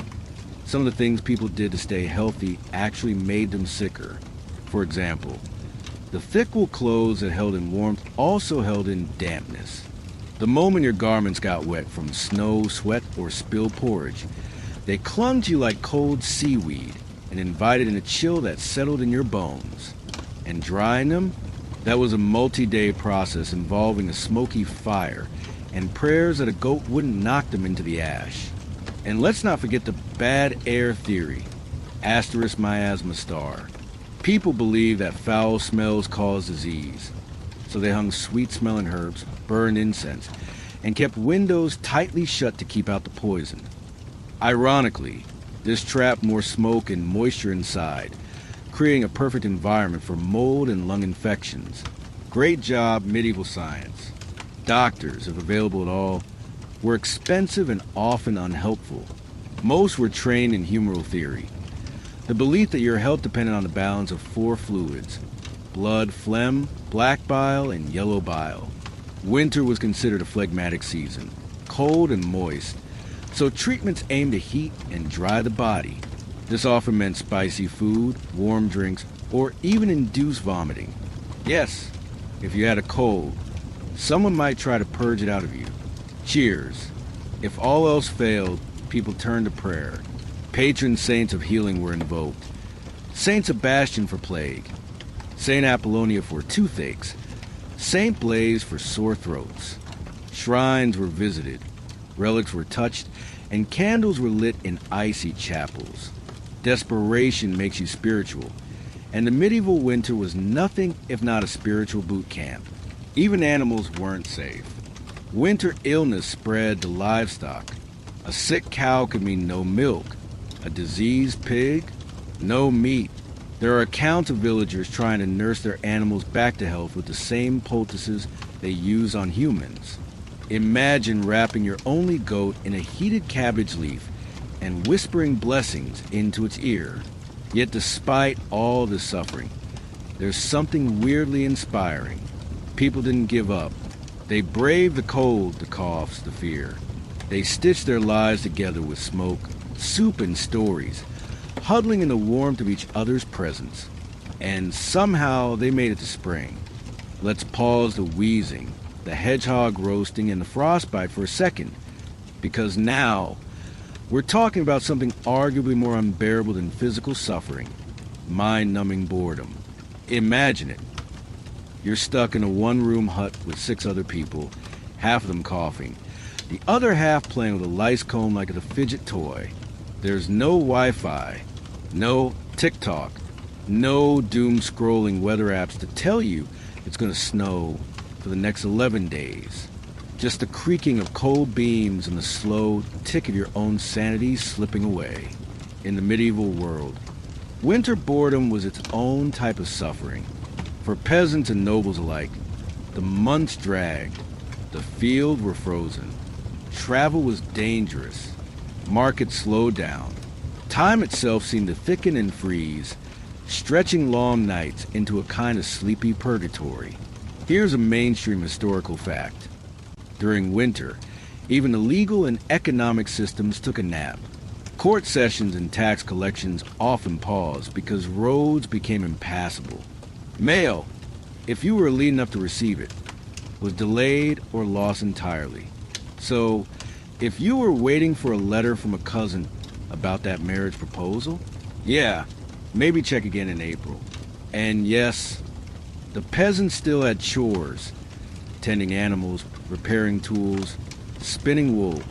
Some of the things people did to stay healthy actually made them sicker. For example, the thick wool clothes that held in warmth also held in dampness. The moment your garments got wet from snow, sweat, or spilled porridge, they clung to you like cold seaweed and invited in a chill that settled in your bones. And drying them? That was a multi-day process involving a smoky fire and prayers that a goat wouldn't knock them into the ash. And let's not forget the bad air theory, asterisk miasma star. People believed that foul smells caused disease, so they hung sweet-smelling herbs, burned incense, and kept windows tightly shut to keep out the poison. Ironically, this trapped more smoke and moisture inside, creating a perfect environment for mold and lung infections. Great job, medieval science. Doctors, if available at all, were expensive and often unhelpful. Most were trained in humoral theory, the belief that your health depended on the balance of 4 fluids: blood, phlegm, black bile, and yellow bile. Winter was considered a phlegmatic season, cold and moist, so treatments aimed to heat and dry the body. This often meant spicy food, warm drinks, or even induced vomiting. Yes, if you had a cold, someone might try to purge it out of you. Cheers. If all else failed, people turned to prayer. Patron saints of healing were invoked. Saint Sebastian for plague, Saint Apollonia for toothaches, Saint Blaise for sore throats. Shrines were visited, relics were touched, and candles were lit in icy chapels. Desperation makes you spiritual, and the medieval winter was nothing if not a spiritual boot camp. Even animals weren't safe. Winter illness spread to livestock. A sick cow could mean no milk. A diseased pig? No meat. There are accounts of villagers trying to nurse their animals back to health with the same poultices they use on humans. Imagine wrapping your only goat in a heated cabbage leaf and whispering blessings into its ear. Yet despite all this suffering, there's something weirdly inspiring. People didn't give up. They braved the cold, the coughs, the fear. They stitched their lives together with smoke, soup, and stories, huddling in the warmth of each other's presence. And somehow they made it to spring. Let's pause the wheezing, the hedgehog roasting, and the frostbite for a second, because now we're talking about something arguably more unbearable than physical suffering, mind-numbing boredom. Imagine it. You're stuck in a one-room hut with 6 other people, half of them coughing, the other half playing with a lice comb like it's a fidget toy. There's no Wi-Fi, no TikTok, no doom-scrolling weather apps to tell you it's going to snow for the next 11 days. Just the creaking of cold beams and the slow tick of your own sanity slipping away. In the medieval world, winter boredom was its own type of suffering. For peasants and nobles alike, the months dragged, the fields were frozen, travel was dangerous, markets slowed down. Time itself seemed to thicken and freeze, stretching long nights into a kind of sleepy purgatory. Here's a mainstream historical fact. During winter, even the legal and economic systems took a nap. Court sessions and tax collections often paused because roads became impassable. Mail, if you were elite enough to receive it, was delayed or lost entirely. So, if you were waiting for a letter from a cousin about that marriage proposal, yeah, maybe check again in April. And yes, the peasants still had chores, tending animals, repairing tools, spinning wool,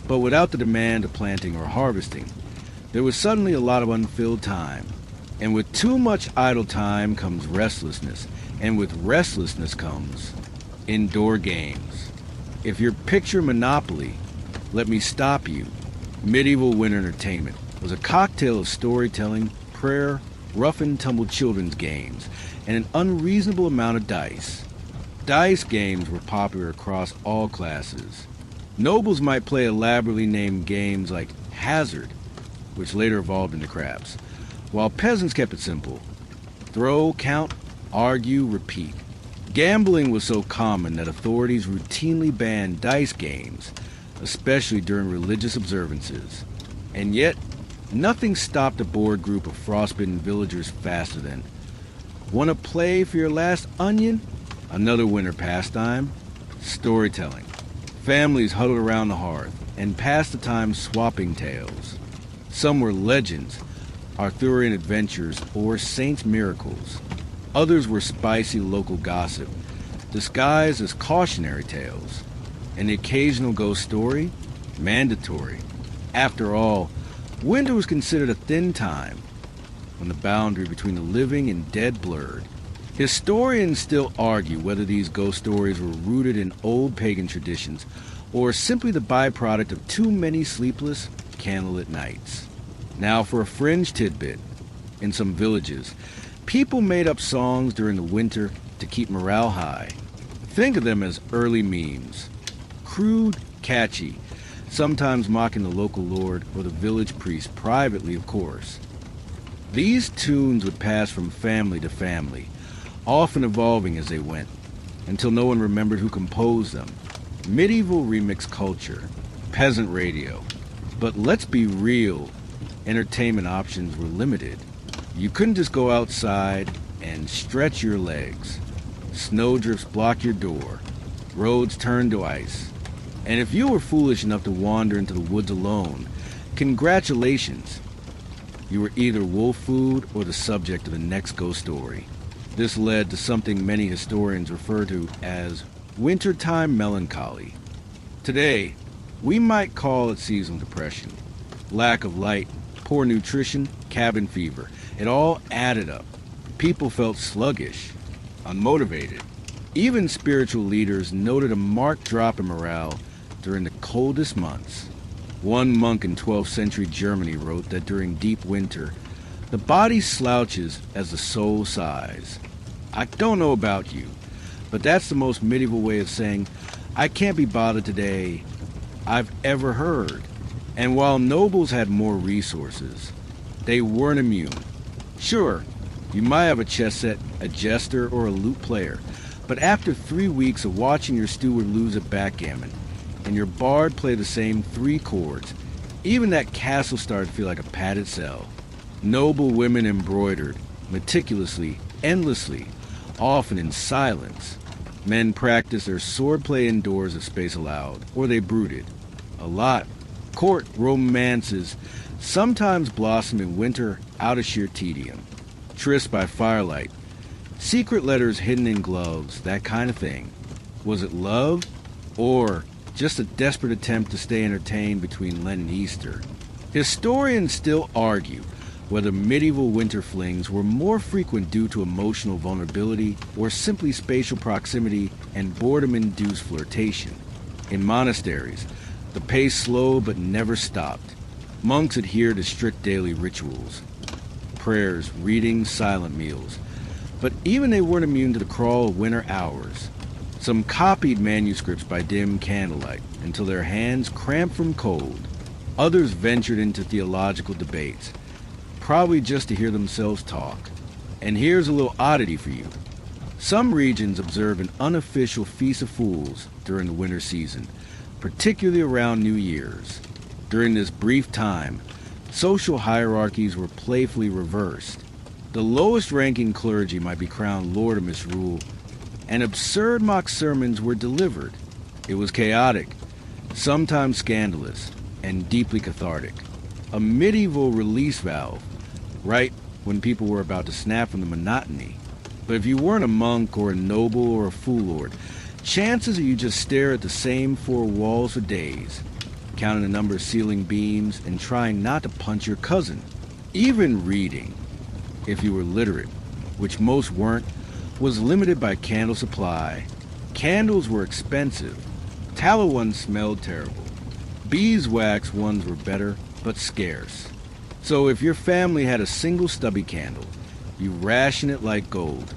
but without the demand of planting or harvesting. There was suddenly a lot of unfilled time. And with too much idle time comes restlessness, and with restlessness comes indoor games. If you picture Monopoly, let me stop you. Medieval winter entertainment was a cocktail of storytelling, prayer, rough-and-tumble children's games, and an unreasonable amount of dice. Dice games were popular across all classes. Nobles might play elaborately named games like Hazard, which later evolved into craps, while peasants kept it simple. Throw, count, argue, repeat. Gambling was so common that authorities routinely banned dice games, especially during religious observances. And yet, nothing stopped a bored group of frostbitten villagers faster than, want to play for your last onion? Another winter pastime, storytelling. Families huddled around the hearth and passed the time swapping tales. Some were legends, Arthurian adventures, or saints' miracles. Others were spicy local gossip, disguised as cautionary tales. And the occasional ghost story? Mandatory. After all, winter was considered a thin time, when the boundary between the living and dead blurred. Historians still argue whether these ghost stories were rooted in old pagan traditions or simply the byproduct of too many sleepless, candlelit nights. Now for a fringe tidbit. In some villages, people made up songs during the winter to keep morale high. Think of them as early memes. Crude, catchy, sometimes mocking the local lord or the village priest privately, of course. These tunes would pass from family to family, often evolving as they went, until no one remembered who composed them. Medieval remix culture, peasant radio. But let's be real, entertainment options were limited. You couldn't just go outside and stretch your legs. Snowdrifts block your door. Roads turn to ice. And if you were foolish enough to wander into the woods alone, congratulations. You were either wolf food or the subject of the next ghost story. This led to something many historians refer to as wintertime melancholy. Today, we might call it seasonal depression. Lack of light, poor nutrition, cabin fever. It all added up. People felt sluggish, unmotivated. Even spiritual leaders noted a marked drop in morale during the coldest months. One monk in 12th century Germany wrote that during deep winter, the body slouches as the soul sighs. I don't know about you, but that's the most medieval way of saying, I can't be bothered today I've ever heard. And while nobles had more resources, they weren't immune. Sure, you might have a chess set, a jester, or a lute player, but after 3 weeks of watching your steward lose at backgammon, and your bard play the same 3 chords, even that castle started to feel like a padded cell. Noble women embroidered, meticulously, endlessly, often in silence. Men practiced their swordplay indoors if space allowed, or they brooded. A lot. Court romances sometimes blossom in winter out of sheer tedium. Trysts by firelight, Secret letters hidden in gloves, that kind of thing. Was it love? Or just a desperate attempt to stay entertained between Lent and Easter? Historians still argue whether medieval winter flings were more frequent due to emotional vulnerability or simply spatial proximity and boredom-induced flirtation. In monasteries, the pace slowed but never stopped. Monks adhered to strict daily rituals. Prayers, readings, silent meals. But even they weren't immune to the crawl of winter hours. Some copied manuscripts by dim candlelight until their hands cramped from cold. Others ventured into theological debates, probably just to hear themselves talk. And here's a little oddity for you. Some regions observe an unofficial Feast of Fools during the winter season, particularly around New Year's. During this brief time, social hierarchies were playfully reversed. The lowest-ranking clergy might be crowned lord of misrule, and absurd mock sermons were delivered. It was chaotic, sometimes scandalous, and deeply cathartic. A medieval release valve, right when people were about to snap from the monotony. But if you weren't a monk or a noble or a fool lord, chances are you just stare at the same four walls for days, counting the number of ceiling beams and trying not to punch your cousin. Even reading, if you were literate, which most weren't, was limited by candle supply. Candles were expensive. Tallow ones smelled terrible. Beeswax ones were better, but scarce. So if your family had a single stubby candle, you ration it like gold.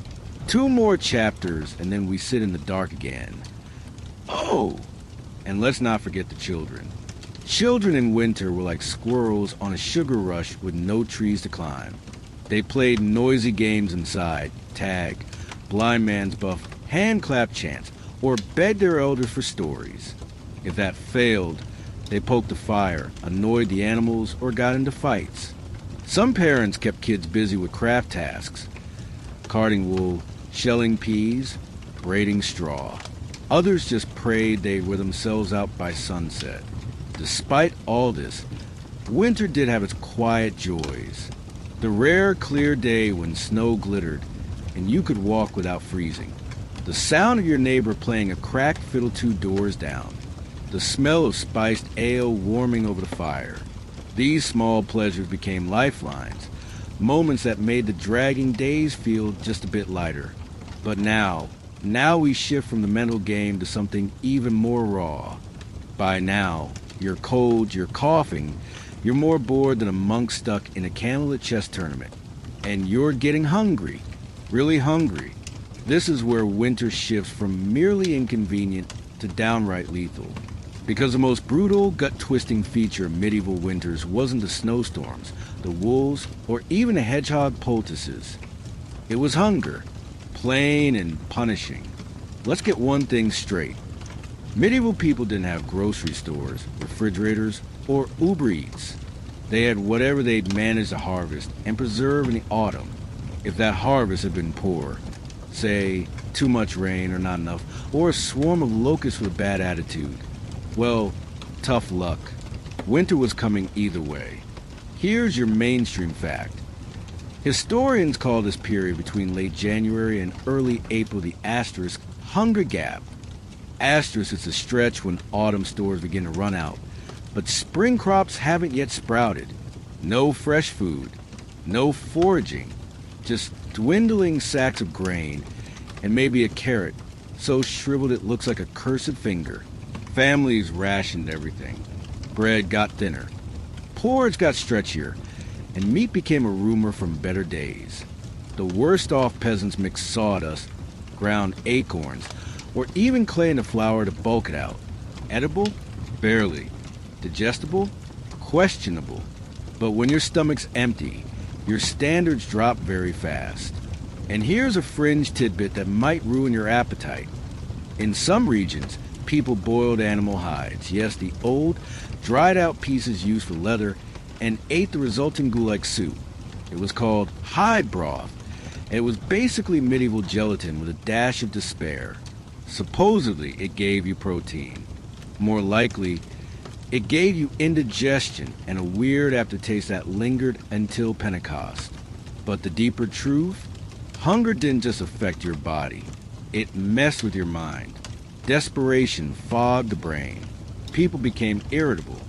2 more chapters, and then we sit in the dark again. Oh! And let's not forget the children. Children in winter were like squirrels on a sugar rush with no trees to climb. They played noisy games inside, tag, blind man's buff, hand clap chants, or begged their elders for stories. If that failed, they poked the fire, annoyed the animals, or got into fights. Some parents kept kids busy with craft tasks, carding wool, shelling peas, braiding straw. Others just prayed they were themselves out by sunset. Despite all this, winter did have its quiet joys. The rare, clear day when snow glittered and you could walk without freezing. The sound of your neighbor playing a cracked fiddle 2 doors down. The smell of spiced ale warming over the fire. These small pleasures became lifelines, moments that made the dragging days feel just a bit lighter. But now we shift from the mental game to something even more raw. By now, you're cold, you're coughing, you're more bored than a monk stuck in a candlelit chess tournament. And you're getting hungry, really hungry. This is where winter shifts from merely inconvenient to downright lethal. Because the most brutal, gut-twisting feature of medieval winters wasn't the snowstorms, the wolves, or even the hedgehog poultices. It was hunger, plain and punishing. Let's get one thing straight. Medieval people didn't have grocery stores, refrigerators, or Uber Eats. They had whatever they'd managed to harvest and preserve in the autumn. If that harvest had been poor, say, too much rain or not enough, or a swarm of locusts with a bad attitude, well, tough luck. Winter was coming either way. Here's your mainstream fact. Historians call this period between late January and early April the asterisk Hunger Gap. Asterisk is the stretch when autumn stores begin to run out, but spring crops haven't yet sprouted. No fresh food, no foraging, just dwindling sacks of grain and maybe a carrot so shriveled it looks like a cursed finger. Families rationed everything. Bread got thinner. Porridge got stretchier, and meat became a rumor from better days. The worst-off peasants mixed sawdust, ground acorns, or even clay into flour to bulk it out. Edible? Barely. Digestible? Questionable. But when your stomach's empty, your standards drop very fast. And here's a fringe tidbit that might ruin your appetite. In some regions, people boiled animal hides, yes, the old, dried-out pieces used for leather, and ate the resulting goo-like soup. It was called hide broth, and it was basically medieval gelatin with a dash of despair. Supposedly, it gave you protein. More likely, it gave you indigestion and a weird aftertaste that lingered until Pentecost. But the deeper truth? Hunger didn't just affect your body, it messed with your mind. Desperation fogged the brain. People became irritable.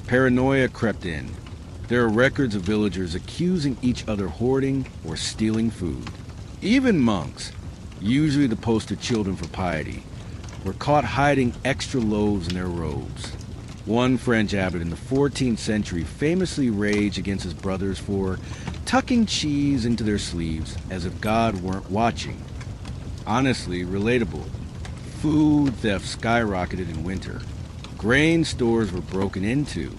Paranoia crept in. There are records of villagers accusing each other hoarding or stealing food. Even monks, usually the poster children for piety, were caught hiding extra loaves in their robes. One French abbot in the 14th century famously raged against his brothers for tucking cheese into their sleeves as if God weren't watching. Honestly, relatable. Food theft skyrocketed in winter. Grain stores were broken into.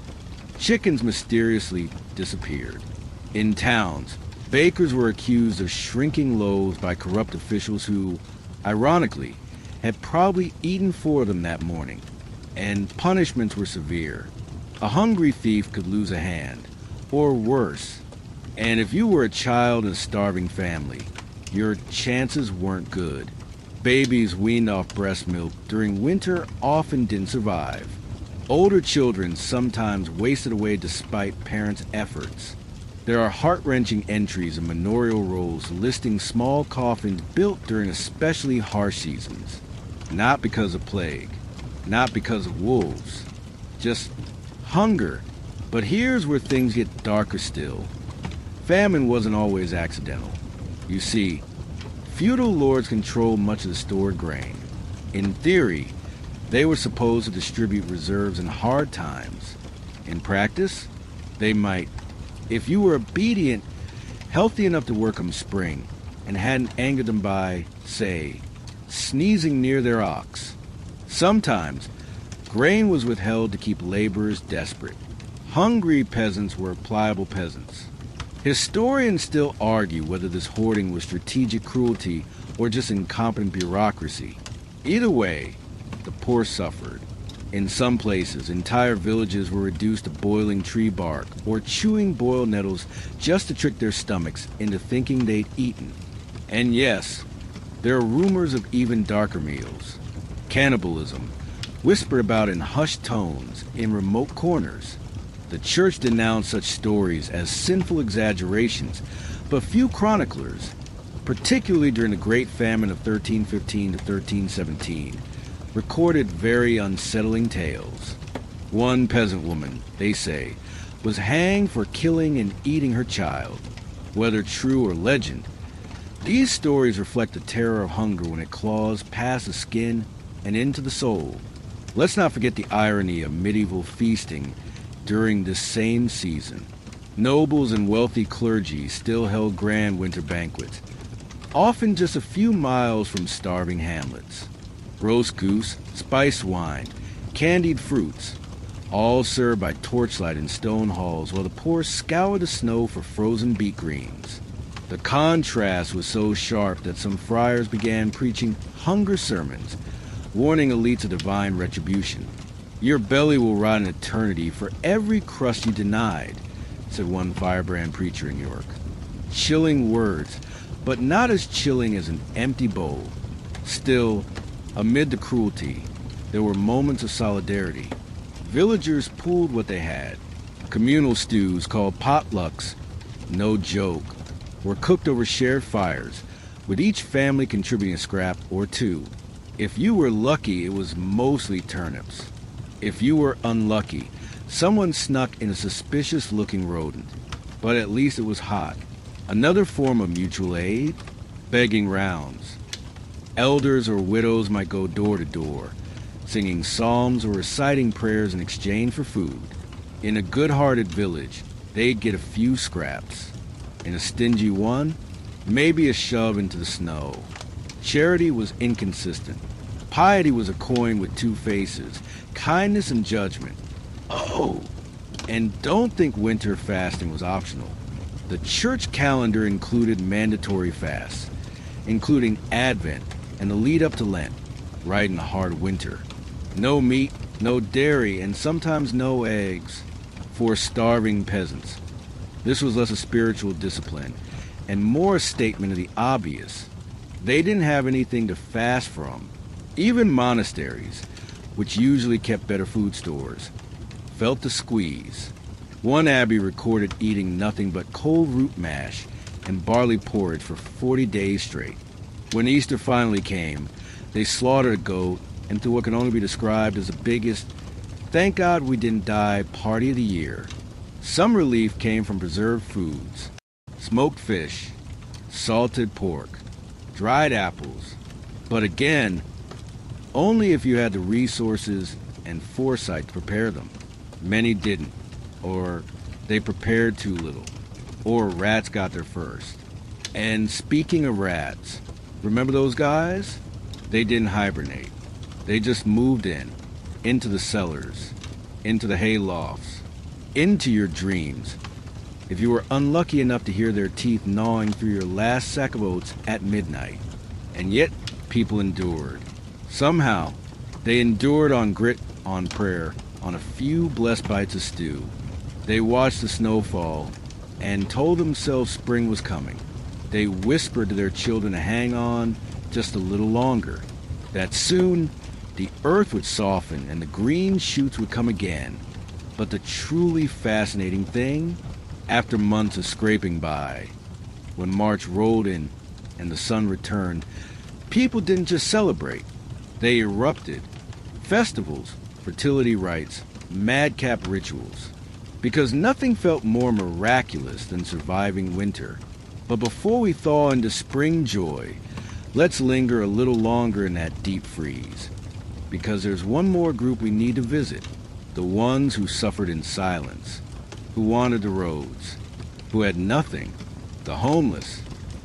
Chickens mysteriously disappeared. In towns, bakers were accused of shrinking loaves by corrupt officials who, ironically, had probably eaten for them that morning. And punishments were severe. A hungry thief could lose a hand, or worse. And if you were a child in a starving family, your chances weren't good. Babies weaned off breast milk during winter often didn't survive. Older children sometimes wasted away despite parents' efforts. There are heart-wrenching entries in manorial rolls listing small coffins built during especially harsh seasons. Not because of plague, not because of wolves, just hunger. But here's where things get darker still. Famine wasn't always accidental. You see, feudal lords controlled much of the stored grain. In theory, they were supposed to distribute reserves in hard times. In practice, they might. If you were obedient, healthy enough to work them spring, and hadn't angered them by, say, sneezing near their ox. Sometimes, grain was withheld to keep laborers desperate. Hungry peasants were pliable peasants. Historians still argue whether this hoarding was strategic cruelty or just incompetent bureaucracy. Either way, the poor suffered. In some places, entire villages were reduced to boiling tree bark or chewing boiled nettles just to trick their stomachs into thinking they'd eaten. And yes, there are rumors of even darker meals. Cannibalism, whispered about in hushed tones in remote corners. The church denounced such stories as sinful exaggerations, but few chroniclers, particularly during the Great Famine of 1315 to 1317, recorded very unsettling tales. One peasant woman, they say, was hanged for killing and eating her child. Whether true or legend, these stories reflect the terror of hunger when it claws past the skin and into the soul. Let's not forget the irony of medieval feasting during this same season. Nobles and wealthy clergy still held grand winter banquets, often just a few miles from starving hamlets. Roast goose, spiced wine, candied fruits, all served by torchlight in stone halls while the poor scoured the snow for frozen beet greens. The contrast was so sharp that some friars began preaching hunger sermons, warning elites of divine retribution. Your belly will rot in eternity for every crust you denied, said one firebrand preacher in York. Chilling words, but not as chilling as an empty bowl. Still, amid the cruelty, there were moments of solidarity. Villagers pooled what they had. Communal stews called potlucks, no joke, were cooked over shared fires, with each family contributing a scrap or two. If you were lucky, it was mostly turnips. If you were unlucky, someone snuck in a suspicious-looking rodent. But at least it was hot. Another form of mutual aid? Begging rounds. Elders or widows might go door to door, singing psalms or reciting prayers in exchange for food. In a good-hearted village, they'd get a few scraps. In a stingy one, maybe a shove into the snow. Charity was inconsistent. Piety was a coin with two faces, kindness and judgment. Oh, and don't think winter fasting was optional. The church calendar included mandatory fasts, including Advent and the lead up to Lent, right in the heart of winter. No meat, no dairy, and sometimes no eggs for starving peasants. This was less a spiritual discipline and more a statement of the obvious. They didn't have anything to fast from. Even monasteries, which usually kept better food stores, felt the squeeze. One abbey recorded eating nothing but cold root mash and barley porridge for 40 days straight. When Easter finally came, they slaughtered a goat and threw what can only be described as the biggest "thank God we didn't die" party of the year. Some relief came from preserved foods, smoked fish, salted pork, dried apples, but again, only if you had the resources and foresight to prepare them. Many didn't, or they prepared too little, or rats got there first. And speaking of rats, remember those guys? They didn't hibernate. They just moved into the cellars, into the hay lofts, into your dreams. If you were unlucky enough to hear their teeth gnawing through your last sack of oats at midnight. And yet, people endured. Somehow, they endured on grit, on prayer, on a few blessed bites of stew. They watched the snow fall and told themselves spring was coming. They whispered to their children to hang on just a little longer, that soon the earth would soften and the green shoots would come again. But the truly fascinating thing, after months of scraping by, when March rolled in and the sun returned, people didn't just celebrate. They erupted. Festivals, fertility rites, madcap rituals. Because nothing felt more miraculous than surviving winter. But before we thaw into spring joy, let's linger a little longer in that deep freeze. Because there's one more group we need to visit. The ones who suffered in silence, who wandered the roads, who had nothing. The homeless.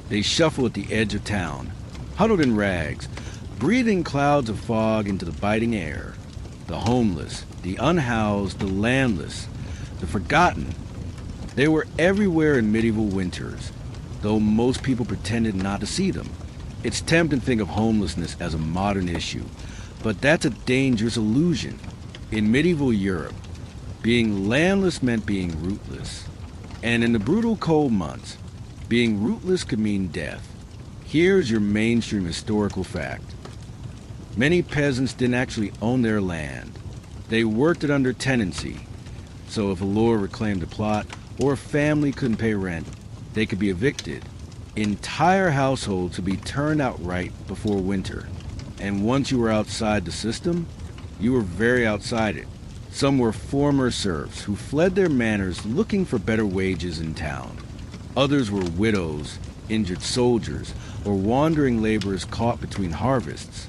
They shuffle at the edge of town, huddled in rags, breathing clouds of fog into the biting air. The homeless, the unhoused, the landless, the forgotten. They were everywhere in medieval winters, though most people pretended not to see them. It's tempting to think of homelessness as a modern issue, but that's a dangerous illusion. In medieval Europe, being landless meant being rootless. And in the brutal cold months, being rootless could mean death. Here's your mainstream historical fact. Many peasants didn't actually own their land. They worked it under tenancy. So if a lord reclaimed a plot, or a family couldn't pay rent, they could be evicted. Entire households would be turned outright before winter. And once you were outside the system, you were very outside it. Some were former serfs who fled their manors looking for better wages in town. Others were widows, injured soldiers, or wandering laborers caught between harvests.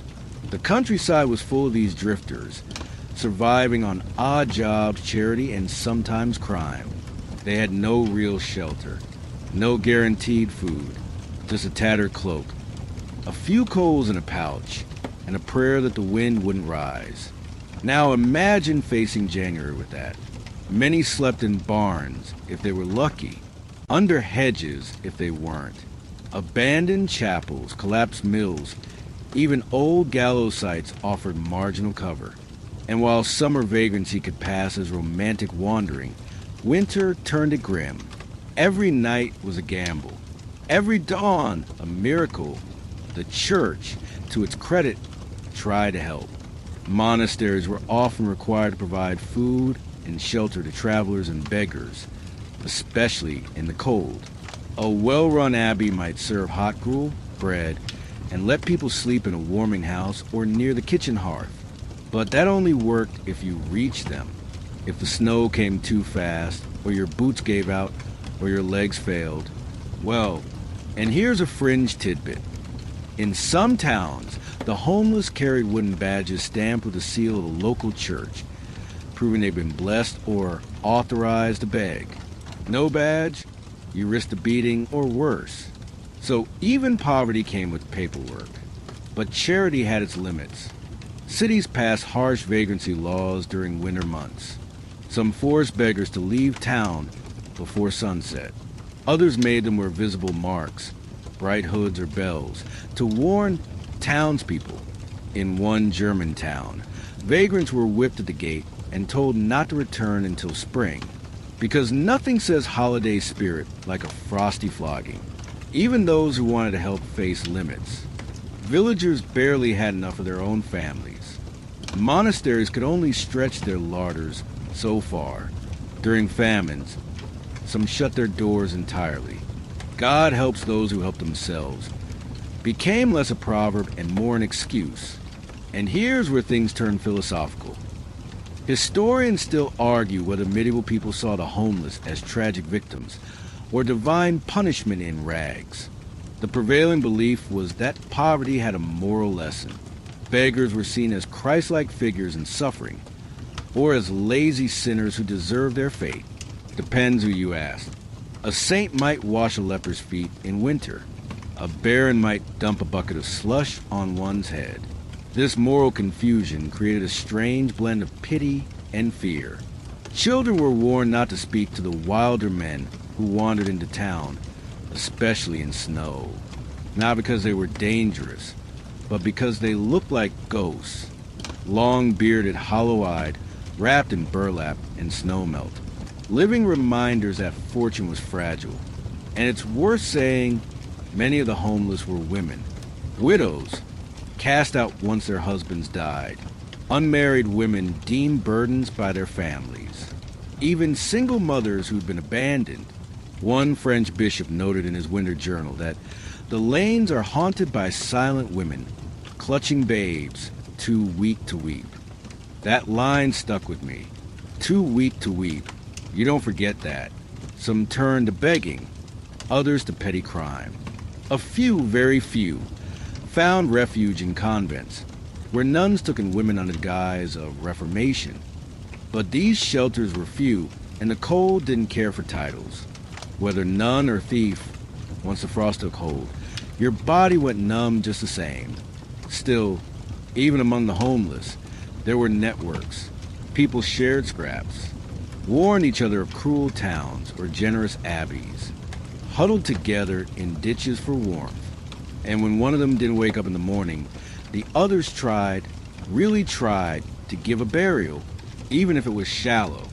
The countryside was full of these drifters, surviving on odd jobs, charity, and sometimes crime. They had no real shelter, no guaranteed food, just a tattered cloak, a few coals in a pouch, and a prayer that the wind wouldn't rise. Now imagine facing January with that. Many slept in barns, if they were lucky, under hedges if they weren't. Abandoned chapels, collapsed mills, even old gallows sites offered marginal cover. And while summer vagrancy could pass as romantic wandering, winter turned it grim. Every night was a gamble. Every dawn a miracle. The church, to its credit, tried to help. Monasteries were often required to provide food and shelter to travelers and beggars, especially in the cold. A well-run abbey might serve hot gruel, bread, and let people sleep in a warming house or near the kitchen hearth. But that only worked if you reached them. If the snow came too fast, or your boots gave out, or your legs failed. Well, and here's a fringe tidbit. In some towns, the homeless carried wooden badges stamped with the seal of the local church, proving they'd been blessed or authorized to beg. No badge, you risked a beating or worse. So even poverty came with paperwork. But charity had its limits. Cities passed harsh vagrancy laws during winter months. Some forced beggars to leave town before sunset. Others made them wear visible marks, bright hoods or bells, to warn townspeople. In one German town, vagrants were whipped at the gate and told not to return until spring, because nothing says holiday spirit like a frosty flogging. Even those who wanted to help faced limits. Villagers barely had enough of their own families. Monasteries could only stretch their larders so far. During famines, some shut their doors entirely. God helps those who help themselves, became less a proverb and more an excuse. And here's where things turn philosophical. Historians still argue whether medieval people saw the homeless as tragic victims or divine punishment in rags. The prevailing belief was that poverty had a moral lesson. Beggars were seen as Christ-like figures in suffering, or as lazy sinners who deserved their fate. Depends who you ask. A saint might wash a leper's feet in winter. A baron might dump a bucket of slush on one's head. This moral confusion created a strange blend of pity and fear. Children were warned not to speak to the wilder men who wandered into town, especially in snow. Not because they were dangerous, but because they looked like ghosts, long-bearded, hollow-eyed, wrapped in burlap and snowmelt. Living reminders that fortune was fragile. And it's worth saying many of the homeless were women, widows, cast out once their husbands died, unmarried women deemed burdens by their families, even single mothers who'd been abandoned. One French bishop noted in his winter journal that the lanes are haunted by silent women, clutching babes, too weak to weep. That line stuck with me. Too weak to weep. You don't forget that. Some turned to begging, others to petty crime. A few, very few, found refuge in convents, where nuns took in women under the guise of reformation. But these shelters were few, and the cold didn't care for titles. Whether nun or thief, once the frost took hold, your body went numb just the same. Still, even among the homeless, there were networks. People shared scraps, warned each other of cruel towns or generous abbeys, huddled together in ditches for warmth. And when one of them didn't wake up in the morning, the others tried, really tried, to give a burial, even if it was shallow,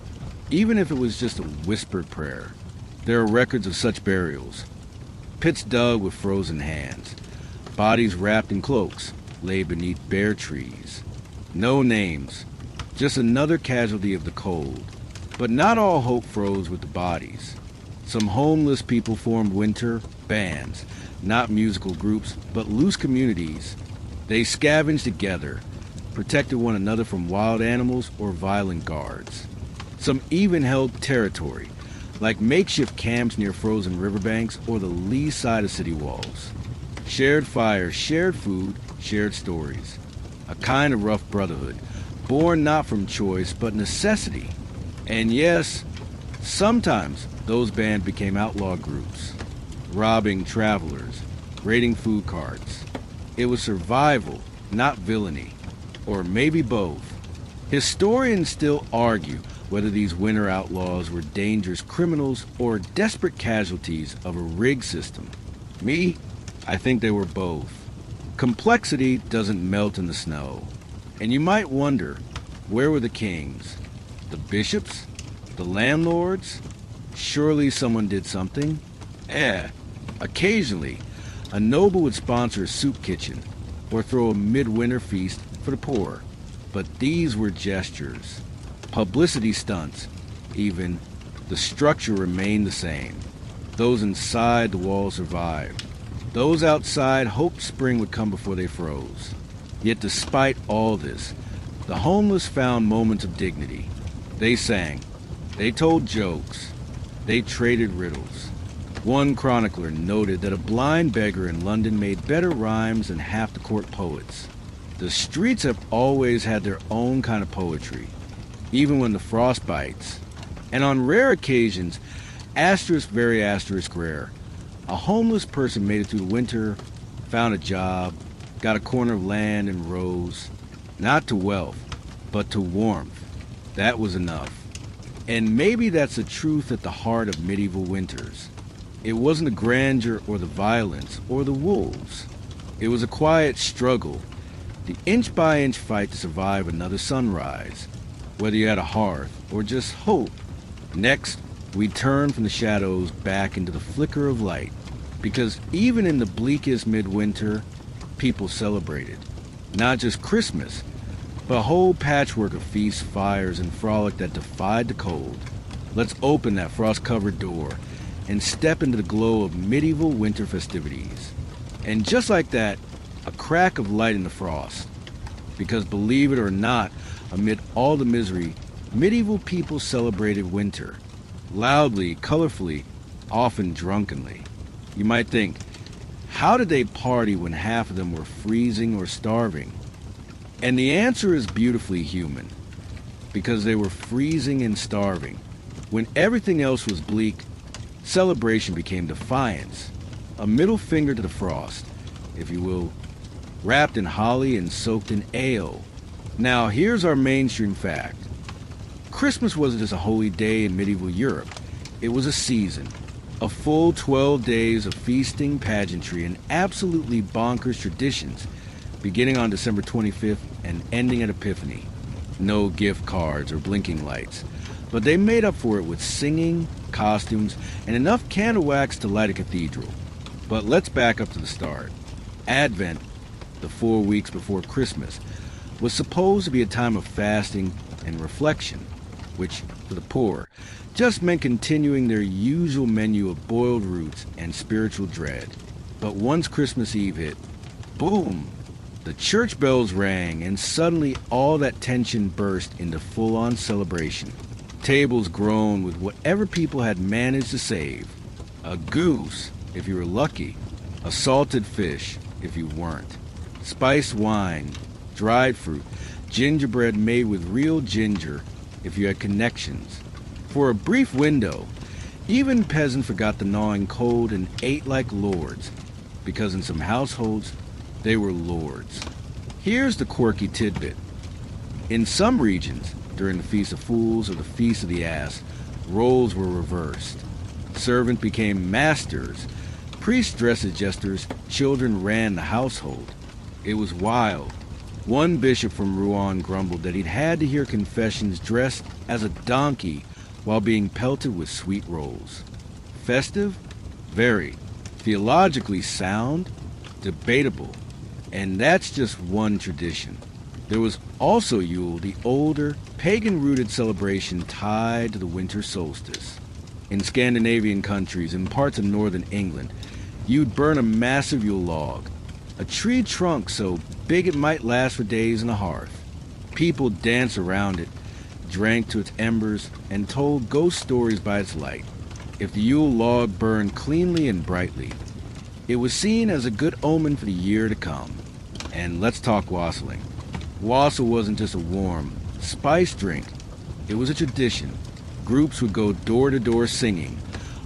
even if it was just a whispered prayer. There are records of such burials. Pits dug with frozen hands, bodies wrapped in cloaks lay beneath bare trees. No names, just another casualty of the cold. But not all hope froze with the bodies. Some homeless people formed winter bands, not musical groups, but loose communities. They scavenged together, protected one another from wild animals or violent guards. Some even held territory, like makeshift camps near frozen riverbanks or the lee side of city walls. Shared fires, shared food, shared stories. A kind of rough brotherhood, born not from choice, but necessity. And yes, sometimes those bands became outlaw groups, robbing travelers, raiding food carts. It was survival, not villainy, or maybe both. Historians still argue whether these winter outlaws were dangerous criminals or desperate casualties of a rigged system. Me, I think they were both. Complexity doesn't melt in the snow. And you might wonder, where were the kings? The bishops? The landlords? Surely someone did something. Occasionally, a noble would sponsor a soup kitchen or throw a midwinter feast for the poor. But these were gestures, publicity stunts, even. The structure remained the same. Those inside the walls survived. Those outside hoped spring would come before they froze. Yet despite all this, the homeless found moments of dignity. They sang. They told jokes. They traded riddles. One chronicler noted that a blind beggar in London made better rhymes than half the court poets. The streets have always had their own kind of poetry, even when the frost bites. And on rare occasions, asterisk very asterisk rare, a homeless person made it through the winter, found a job, got a corner of land and rose, not to wealth, but to warmth. That was enough. And maybe that's the truth at the heart of medieval winters. It wasn't the grandeur or the violence or the wolves. It was a quiet struggle, the inch-by-inch fight to survive another sunrise, whether you had a hearth or just hope. Next, we turn from the shadows back into the flicker of light, because even in the bleakest midwinter, people celebrated. Not just Christmas, but a whole patchwork of feasts, fires, and frolic that defied the cold. Let's open that frost-covered door and step into the glow of medieval winter festivities. And just like that, a crack of light in the frost. Because believe it or not, amid all the misery, medieval people celebrated winter. Loudly, colorfully, often drunkenly. You might think, how did they party when half of them were freezing or starving? And the answer is beautifully human. Because they were freezing and starving. When everything else was bleak, celebration became defiance. A middle finger to the frost, if you will, wrapped in holly and soaked in ale. Now, here's our mainstream fact. Christmas wasn't just a holy day in medieval Europe. It was a season. A full 12 days of feasting, pageantry, and absolutely bonkers traditions, beginning on December 25th and ending at Epiphany. No gift cards or blinking lights, but they made up for it with singing, costumes, and enough candle wax to light a cathedral. But let's back up to the start. Advent, the 4 weeks before Christmas, was supposed to be a time of fasting and reflection, which, for the poor, just meant continuing their usual menu of boiled roots and spiritual dread. But once Christmas Eve hit, boom! The church bells rang, and suddenly all that tension burst into full-on celebration. Tables groaned with whatever people had managed to save. A goose, if you were lucky. A salted fish, if you weren't. Spiced wine, dried fruit, gingerbread made with real ginger, if you had connections. For a brief window, even peasants forgot the gnawing cold and ate like lords, because in some households, they were lords. Here's the quirky tidbit. In some regions, during the Feast of Fools or the Feast of the Ass, roles were reversed. Servants became masters, priests dressed as jesters, children ran the household. It was wild. One bishop from Rouen grumbled that he'd had to hear confessions dressed as a donkey while being pelted with sweet rolls. Festive? Very. Theologically sound? Debatable. And that's just one tradition. There was also Yule, the older, pagan-rooted celebration tied to the winter solstice. In Scandinavian countries and parts of northern England, you'd burn a massive Yule log, a tree trunk so big it might last for days on the hearth. People danced around it, drank to its embers, and told ghost stories by its light. If the Yule log burned cleanly and brightly, it was seen as a good omen for the year to come. And let's talk wassailing. Wassail wasn't just a warm, spiced drink. It was a tradition. Groups would go door to door singing,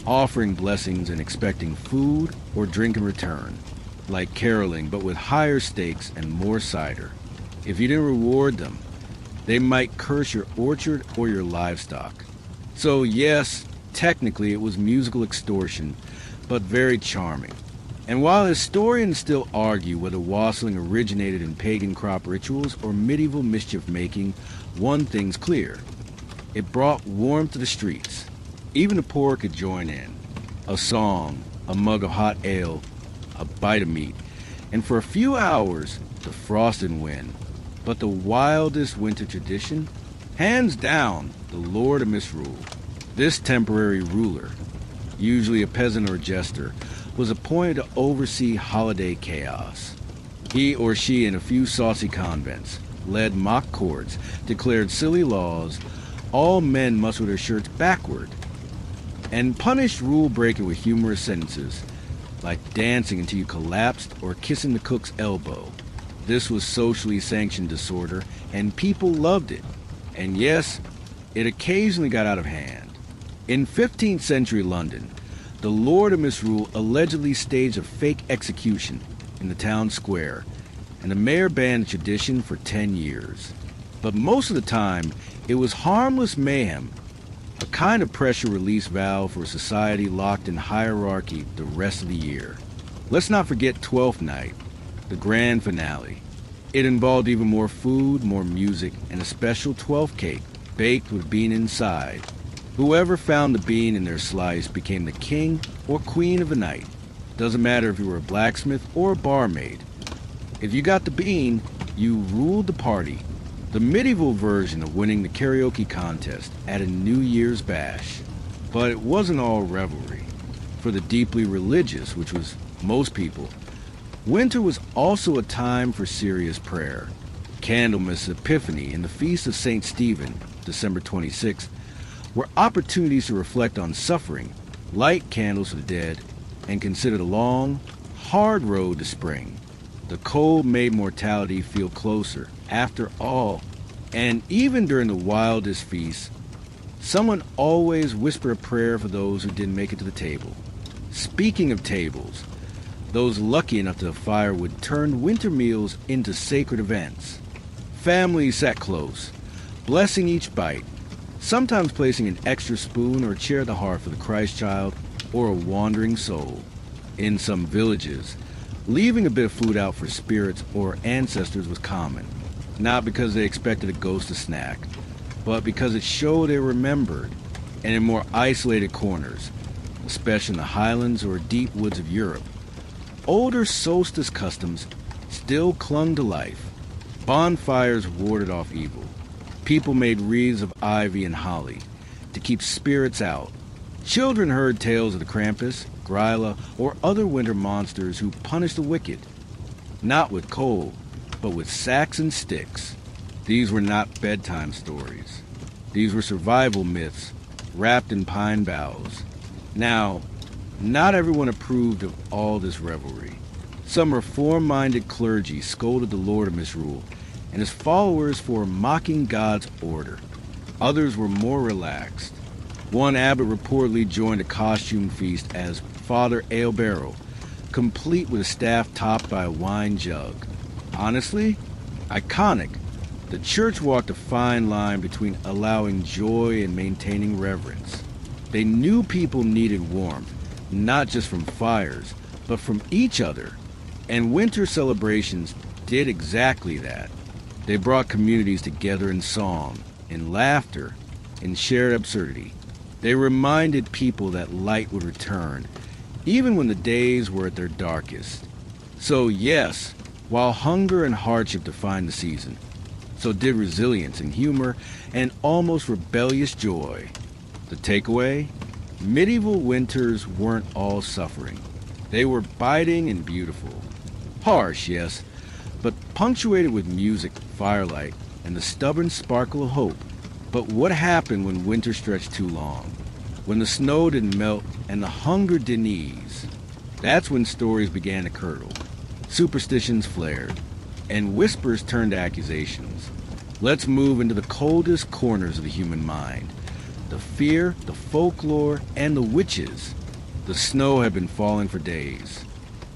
offering blessings and expecting food or drink in return. Like caroling, but with higher stakes and more cider. If you didn't reward them, they might curse your orchard or your livestock. So yes, technically it was musical extortion, but very charming. And while historians still argue whether wassailing originated in pagan crop rituals or medieval mischief-making, one thing's clear. It brought warmth to the streets. Even the poor could join in. A song, a mug of hot ale, a bite of meat, and for a few hours, the frost and wind. But the wildest winter tradition? Hands down, the Lord of Misrule. This temporary ruler, usually a peasant or jester, was appointed to oversee holiday chaos. He or she, in a few saucy convents, led mock courts, declared silly laws, all men must wear their shirts backward, and punished rule-breaking with humorous sentences, like dancing until you collapsed or kissing the cook's elbow. This was socially sanctioned disorder, and people loved it. And yes, it occasionally got out of hand. In 15th century London, the Lord of Misrule allegedly staged a fake execution in the town square, and the mayor banned the tradition for 10 years. But most of the time, it was harmless mayhem, a kind of pressure release valve for a society locked in hierarchy the rest of the year. Let's not forget Twelfth Night, the grand finale. It involved even more food, more music, and a special 12th cake baked with bean inside. Whoever found the bean in their slice became the king or queen of the night. Doesn't matter if you were a blacksmith or a barmaid. If you got the bean, you ruled the party. The medieval version of winning the karaoke contest at a New Year's bash. But it wasn't all revelry. for the deeply religious, which was most people, winter was also a time for serious prayer. Candlemas Epiphany and the Feast of St. Stephen, December 26th, were opportunities to reflect on suffering, light candles for the dead, and consider the long, hard road to spring. The cold made mortality feel closer, after all, and even during the wildest feasts, someone always whispered a prayer for those who didn't make it to the table. Speaking of tables, those lucky enough to have firewood turned winter meals into sacred events. Families sat close, blessing each bite, sometimes placing an extra spoon or chair at the hearth for the Christ child or a wandering soul. In some villages, leaving a bit of food out for spirits or ancestors was common, not because they expected a ghost to snack, but because it showed they remembered. And in more isolated corners, especially in the highlands or deep woods of Europe, older solstice customs still clung to life. Bonfires warded off evil. People made wreaths of ivy and holly to keep spirits out. Children heard tales of the Krampus, Gryla, or other winter monsters who punished the wicked, not with coal, but with sacks and sticks. These were not bedtime stories. These were survival myths wrapped in pine boughs. Now, not everyone approved of all this revelry. Some reform-minded clergy scolded the Lord of Misrule and his followers for mocking God's order. Others were more relaxed. One abbot reportedly joined a costume feast as Father Ailbarrow, complete with a staff topped by a wine jug. Honestly, iconic. The church walked a fine line between allowing joy and maintaining reverence. They knew people needed warmth, not just from fires, but from each other. And winter celebrations did exactly that. They brought communities together in song, in laughter, in shared absurdity. They reminded people that light would return, even when the days were at their darkest. So yes, while hunger and hardship defined the season, so did resilience and humor and almost rebellious joy. The takeaway? Medieval winters weren't all suffering. They were biting and beautiful. Harsh, yes, but punctuated with music, firelight, and the stubborn sparkle of hope. But what happened when winter stretched too long? When the snow didn't melt and the hunger didn't ease? That's when stories began to curdle. Superstitions flared, and whispers turned to accusations. Let's move into the coldest corners of the human mind. The fear, the folklore, and the witches. The snow had been falling for days.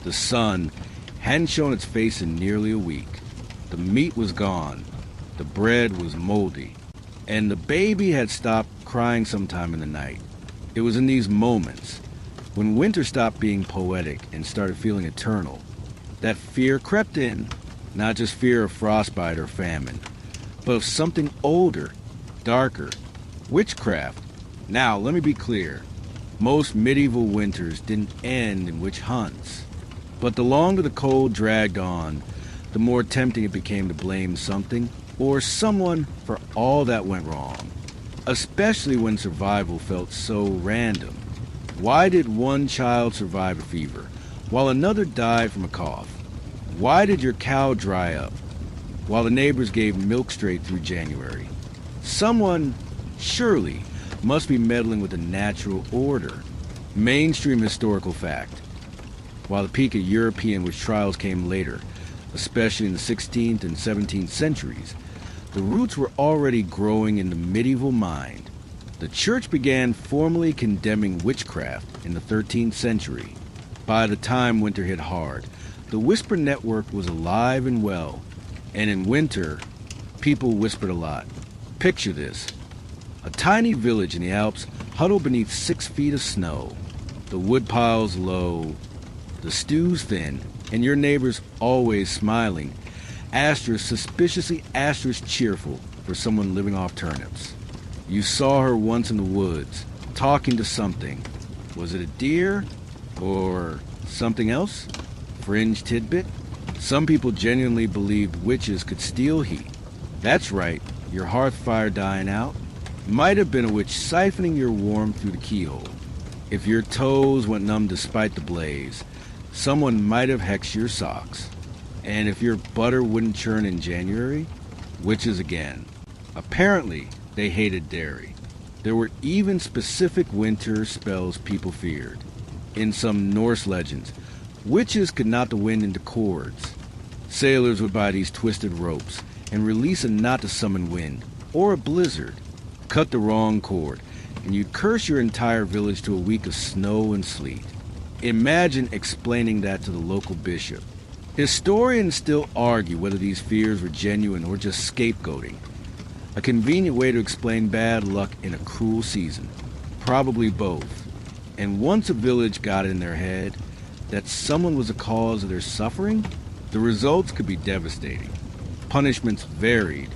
The sun hadn't shown its face in nearly a week. The meat was gone. The bread was moldy. And the baby had stopped crying sometime in the night. It was in these moments, when winter stopped being poetic and started feeling eternal, that fear crept in. Not just fear of frostbite or famine, but of something older, darker, witchcraft. Now, let me be clear. Most medieval winters didn't end in witch hunts. But the longer the cold dragged on, the more tempting it became to blame something or someone for all that went wrong. Especially when survival felt so random. Why did one child survive a fever, while another died from a cough? Why did your cow dry up, while the neighbors gave milk straight through January? Someone, surely, must be meddling with the natural order. Mainstream historical fact. While the peak of European witch trials came later, especially in the 16th and 17th centuries, the roots were already growing in the medieval mind. The church began formally condemning witchcraft in the 13th century. By the time winter hit hard, the whisper network was alive and well, and in winter, people whispered a lot. Picture this. A tiny village in the Alps huddled beneath 6 feet of snow. The woodpiles low, the stews thin, and your neighbors always smiling, suspiciously cheerful for someone living off turnips. You saw her once in the woods, talking to something. Was it a deer? Or something else? Fringe tidbit? Some people genuinely believed witches could steal heat. That's right, your hearth fire dying out might have been a witch siphoning your warmth through the keyhole. If your toes went numb despite the blaze, someone might have hexed your socks. And if your butter wouldn't churn in January, witches again. Apparently, they hated dairy. There were even specific winter spells people feared. In some Norse legends, witches could knot the wind into cords. Sailors would buy these twisted ropes and release a knot to summon wind, or a blizzard. Cut the wrong cord, and you'd curse your entire village to a week of snow and sleet. Imagine explaining that to the local bishop. Historians still argue whether these fears were genuine or just scapegoating. A convenient way to explain bad luck in a cruel season. Probably both. And once a village got it in their head that someone was the cause of their suffering, the results could be devastating. Punishments varied.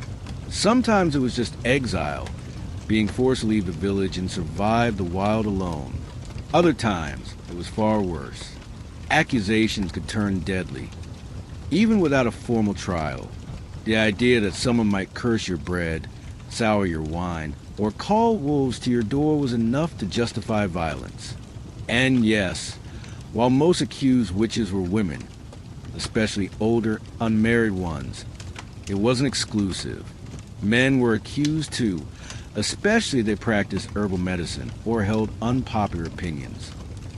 Sometimes it was just exile, being forced to leave the village and survive the wild alone. Other times, it was far worse. Accusations could turn deadly. Even without a formal trial, the idea that someone might curse your bread, sour your wine, or call wolves to your door was enough to justify violence. And yes, while most accused witches were women, especially older, unmarried ones, it wasn't exclusive. Men were accused too, especially if they practiced herbal medicine or held unpopular opinions.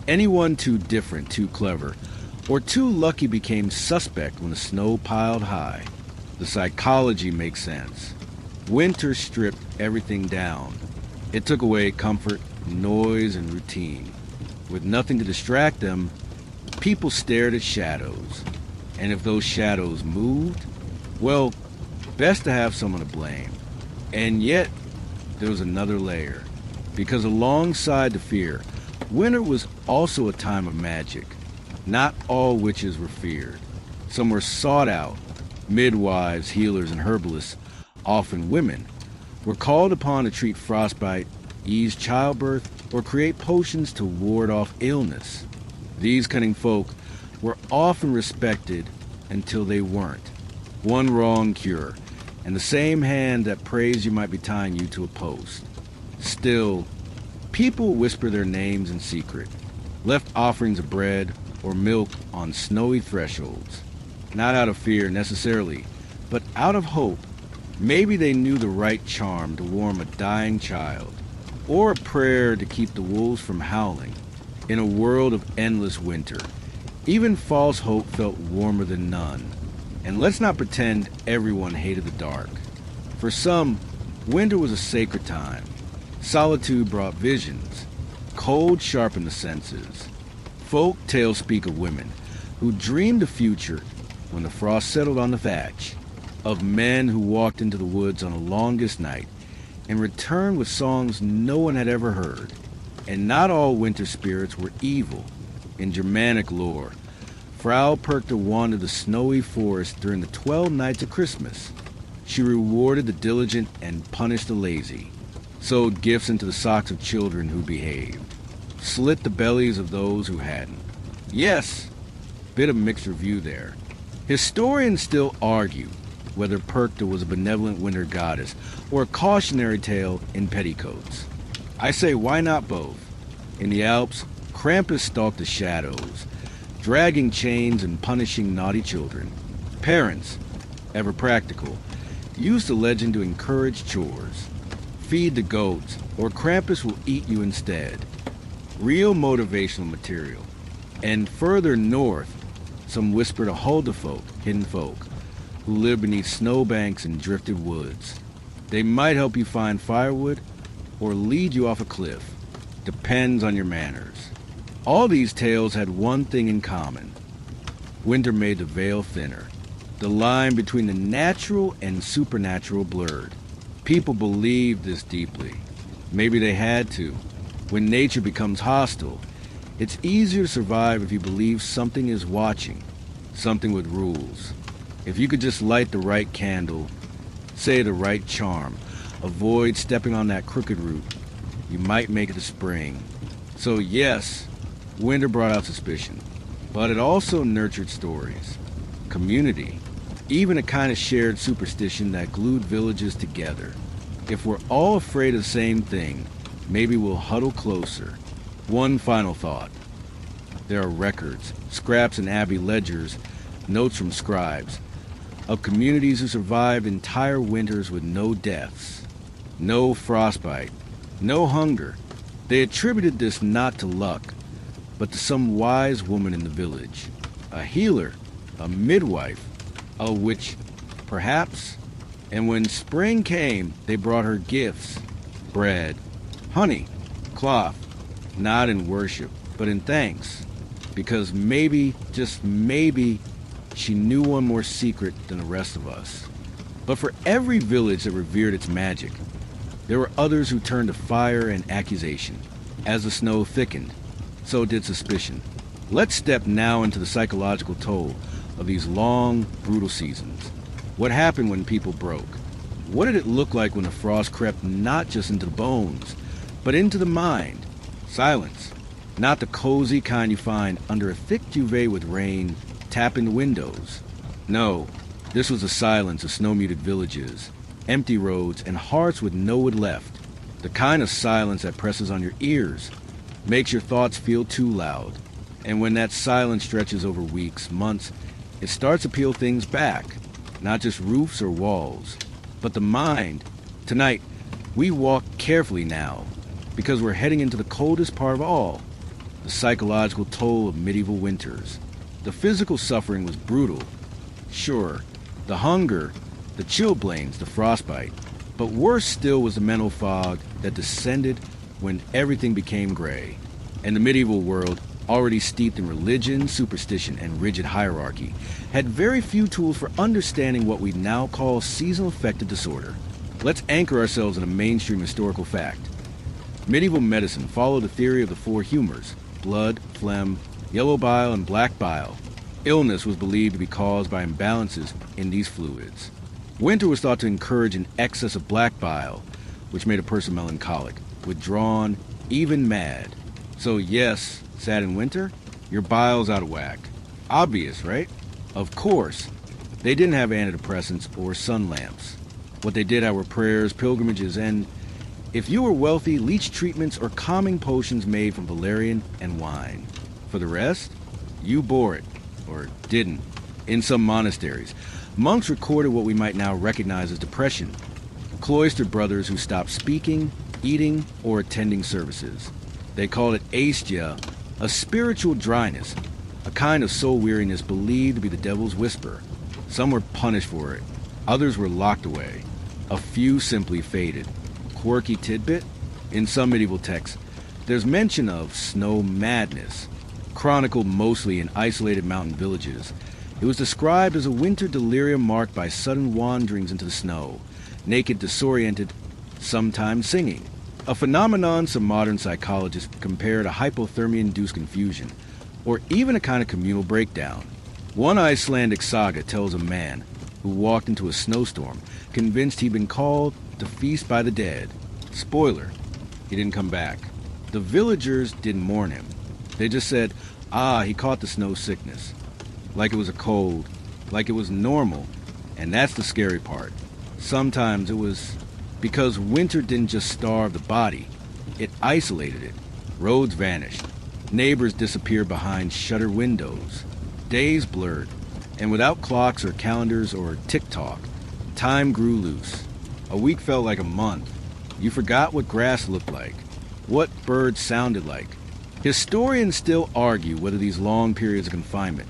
Anyone too different, too clever, or too lucky became suspect when the snow piled high. The psychology makes sense. Winter stripped everything down. It took away comfort, noise, and routine. With nothing to distract them, people stared at shadows. And if those shadows moved, well, best to have someone to blame. And yet, there was another layer. Because alongside the fear, winter was also a time of magic. Not all witches were feared. Some were sought out. Midwives, healers, and herbalists, often women, were called upon to treat frostbite, ease childbirth, or create potions to ward off illness. These cunning folk were often respected until they weren't. One wrong cure, and the same hand that prays you might be tying you to a post. Still, people whisper their names in secret, left offerings of bread or milk on snowy thresholds. Not out of fear necessarily, but out of hope. Maybe they knew the right charm to warm a dying child, or a prayer to keep the wolves from howling. In a world of endless winter, even false hope felt warmer than none. And let's not pretend everyone hated the dark. For some, winter was a sacred time. Solitude brought visions. Cold sharpened the senses. Folk tales speak of women who dreamed the future when the frost settled on the thatch, of men who walked into the woods on the longest night and returned with songs no one had ever heard. And not all winter spirits were evil. In Germanic lore, Frau Perkta wandered the snowy forest during the 12 nights of Christmas. She rewarded the diligent and punished the lazy, sewed gifts into the socks of children who behaved, slit the bellies of those who hadn't. Yes, bit of mixed review there. Historians still argue whether Perkta was a benevolent winter goddess or a cautionary tale in petticoats. I say, why not both? In the Alps, Krampus stalked the shadows, dragging chains and punishing naughty children. Parents, ever practical, used the legend to encourage chores. Feed the goats, or Krampus will eat you instead. Real motivational material. And further north, some whispered a Huldafolk, hidden folk, who lived beneath snowbanks and drifted woods. They might help you find firewood or lead you off a cliff. Depends on your manners. All these tales had one thing in common. Winter made the veil thinner. The line between the natural and supernatural blurred. People believed this deeply. Maybe they had to. When nature becomes hostile, it's easier to survive if you believe something is watching, something with rules. If you could just light the right candle, say the right charm, avoid stepping on that crooked root, you might make it to spring. So yes, winter brought out suspicion, but it also nurtured stories, community, even a kind of shared superstition that glued villages together. If we're all afraid of the same thing, maybe we'll huddle closer. One final thought. There are records, scraps in abbey ledgers, notes from scribes, of communities who survived entire winters with no deaths, no frostbite, no hunger. They attributed this not to luck, but to some wise woman in the village, a healer, a midwife, a witch, perhaps. And when spring came, they brought her gifts, bread, honey, cloth, not in worship, but in thanks, because maybe, just maybe, she knew one more secret than the rest of us. But for every village that revered its magic, there were others who turned to fire and accusation. As the snow thickened, so did suspicion. Let's step now into the psychological toll of these long, brutal seasons. What happened when people broke? What did it look like when the frost crept not just into the bones, but into the mind? Silence. Not the cozy kind you find under a thick duvet with rain tapping the windows. No, this was the silence of snow-muted villages, empty roads, and hearts with no wood left. The kind of silence that presses on your ears, makes your thoughts feel too loud. And when that silence stretches over weeks, months, it starts to peel things back. Not just roofs or walls, but the mind. Tonight, we walk carefully now, because we're heading into the coldest part of all, the psychological toll of medieval winters. The physical suffering was brutal. Sure, the hunger, the chilblains, the frostbite. But worse still was the mental fog that descended when everything became gray. And the medieval world, already steeped in religion, superstition, and rigid hierarchy, had very few tools for understanding what we now call seasonal affective disorder. Let's anchor ourselves in a mainstream historical fact. Medieval medicine followed the theory of the four humors: blood, phlegm, yellow bile, and black bile. Illness was believed to be caused by imbalances in these fluids. Winter was thought to encourage an excess of black bile, which made a person melancholic, withdrawn, even mad. So yes, sad in winter, your bile's out of whack. Obvious, right? Of course. They didn't have antidepressants or sun lamps. What they did have were prayers, pilgrimages, and, if you were wealthy, leech treatments or calming potions made from valerian and wine. For the rest, you bore it, or didn't. In some monasteries, monks recorded what we might now recognize as depression. Cloistered brothers who stopped speaking, eating, or attending services. They called it aestia, a spiritual dryness, a kind of soul weariness believed to be the devil's whisper. Some were punished for it. Others were locked away. A few simply faded. Quirky tidbit? In some medieval texts, there's mention of snow madness, chronicled mostly in isolated mountain villages. It was described as a winter delirium marked by sudden wanderings into the snow, naked, disoriented, sometimes singing. A phenomenon some modern psychologists compare to hypothermia-induced confusion, or even a kind of communal breakdown. One Icelandic saga tells a man who walked into a snowstorm, convinced he'd been called to feast by the dead. Spoiler, he didn't come back. The villagers didn't mourn him. They just said, he caught the snow sickness. Like it was a cold, like it was normal. And that's the scary part. Sometimes it was because winter didn't just starve the body, it isolated it. Roads vanished. Neighbors disappeared behind shuttered windows. Days blurred. And without clocks or calendars or tick-tock, time grew loose. A week felt like a month. You forgot what grass looked like, what birds sounded like. Historians still argue whether these long periods of confinement,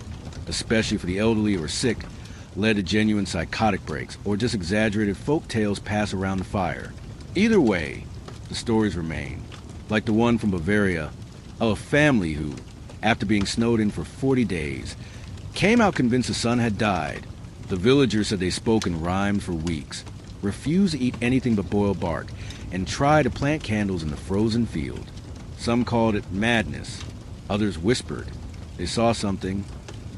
especially for the elderly or sick, led to genuine psychotic breaks or just exaggerated folk tales passed around the fire. Either way, the stories remain, like the one from Bavaria of a family who, after being snowed in for 40 days, came out convinced the son had died. The villagers said they spoke in rhyme for weeks, refused to eat anything but boiled bark, and tried to plant candles in the frozen field. Some called it madness. Others whispered. They saw something.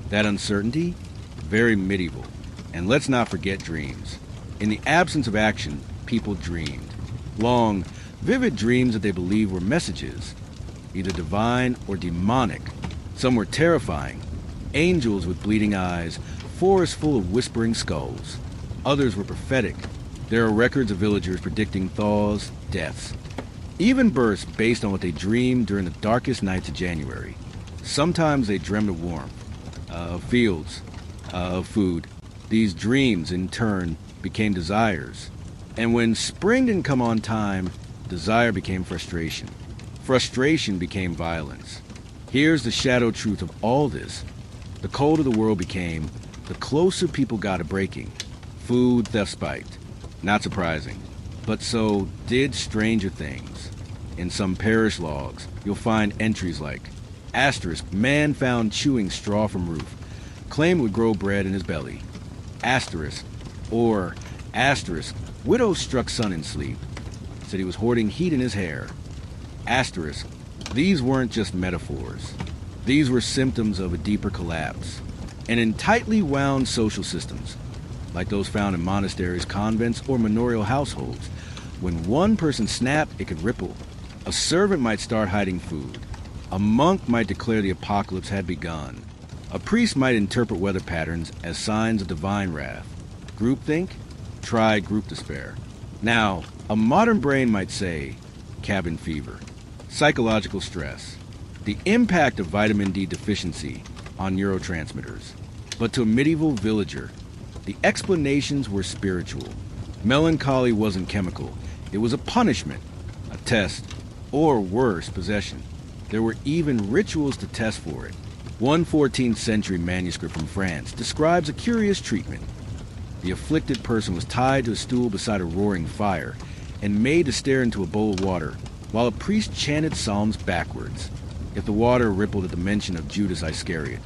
That uncertainty? Very medieval. And let's not forget dreams. In the absence of action, people dreamed. Long, vivid dreams that they believed were messages, either divine or demonic. Some were terrifying. Angels with bleeding eyes, forests full of whispering skulls. Others were prophetic. There are records of villagers predicting thaws, deaths. Even bursts based on what they dreamed during the darkest nights of January. Sometimes they dreamed of warmth, of fields, of food. These dreams, in turn, became desires. And when spring didn't come on time, desire became frustration. Frustration became violence. Here's the shadow truth of all this. The colder the world became, the closer people got to breaking. Food theft spiked. Not surprising. But so did stranger things. In some parish logs, you'll find entries like, asterisk, man found chewing straw from roof. Claimed would grow bread in his belly. Asterisk, or asterisk, widow struck son in sleep. Said he was hoarding heat in his hair. Asterisk, these weren't just metaphors. These were symptoms of a deeper collapse. And in tightly wound social systems, like those found in monasteries, convents, or manorial households, when one person snapped, it could ripple. A servant might start hiding food. A monk might declare the apocalypse had begun. A priest might interpret weather patterns as signs of divine wrath. Groupthink? Try group despair. Now, a modern brain might say, cabin fever. Psychological stress. The impact of vitamin D deficiency on neurotransmitters. But to a medieval villager, the explanations were spiritual. Melancholy wasn't chemical. It was a punishment, a test, or worse, possession. There were even rituals to test for it. One 14th century manuscript from France describes a curious treatment. The afflicted person was tied to a stool beside a roaring fire and made to stare into a bowl of water while a priest chanted psalms backwards. If the water rippled at the mention of Judas Iscariot,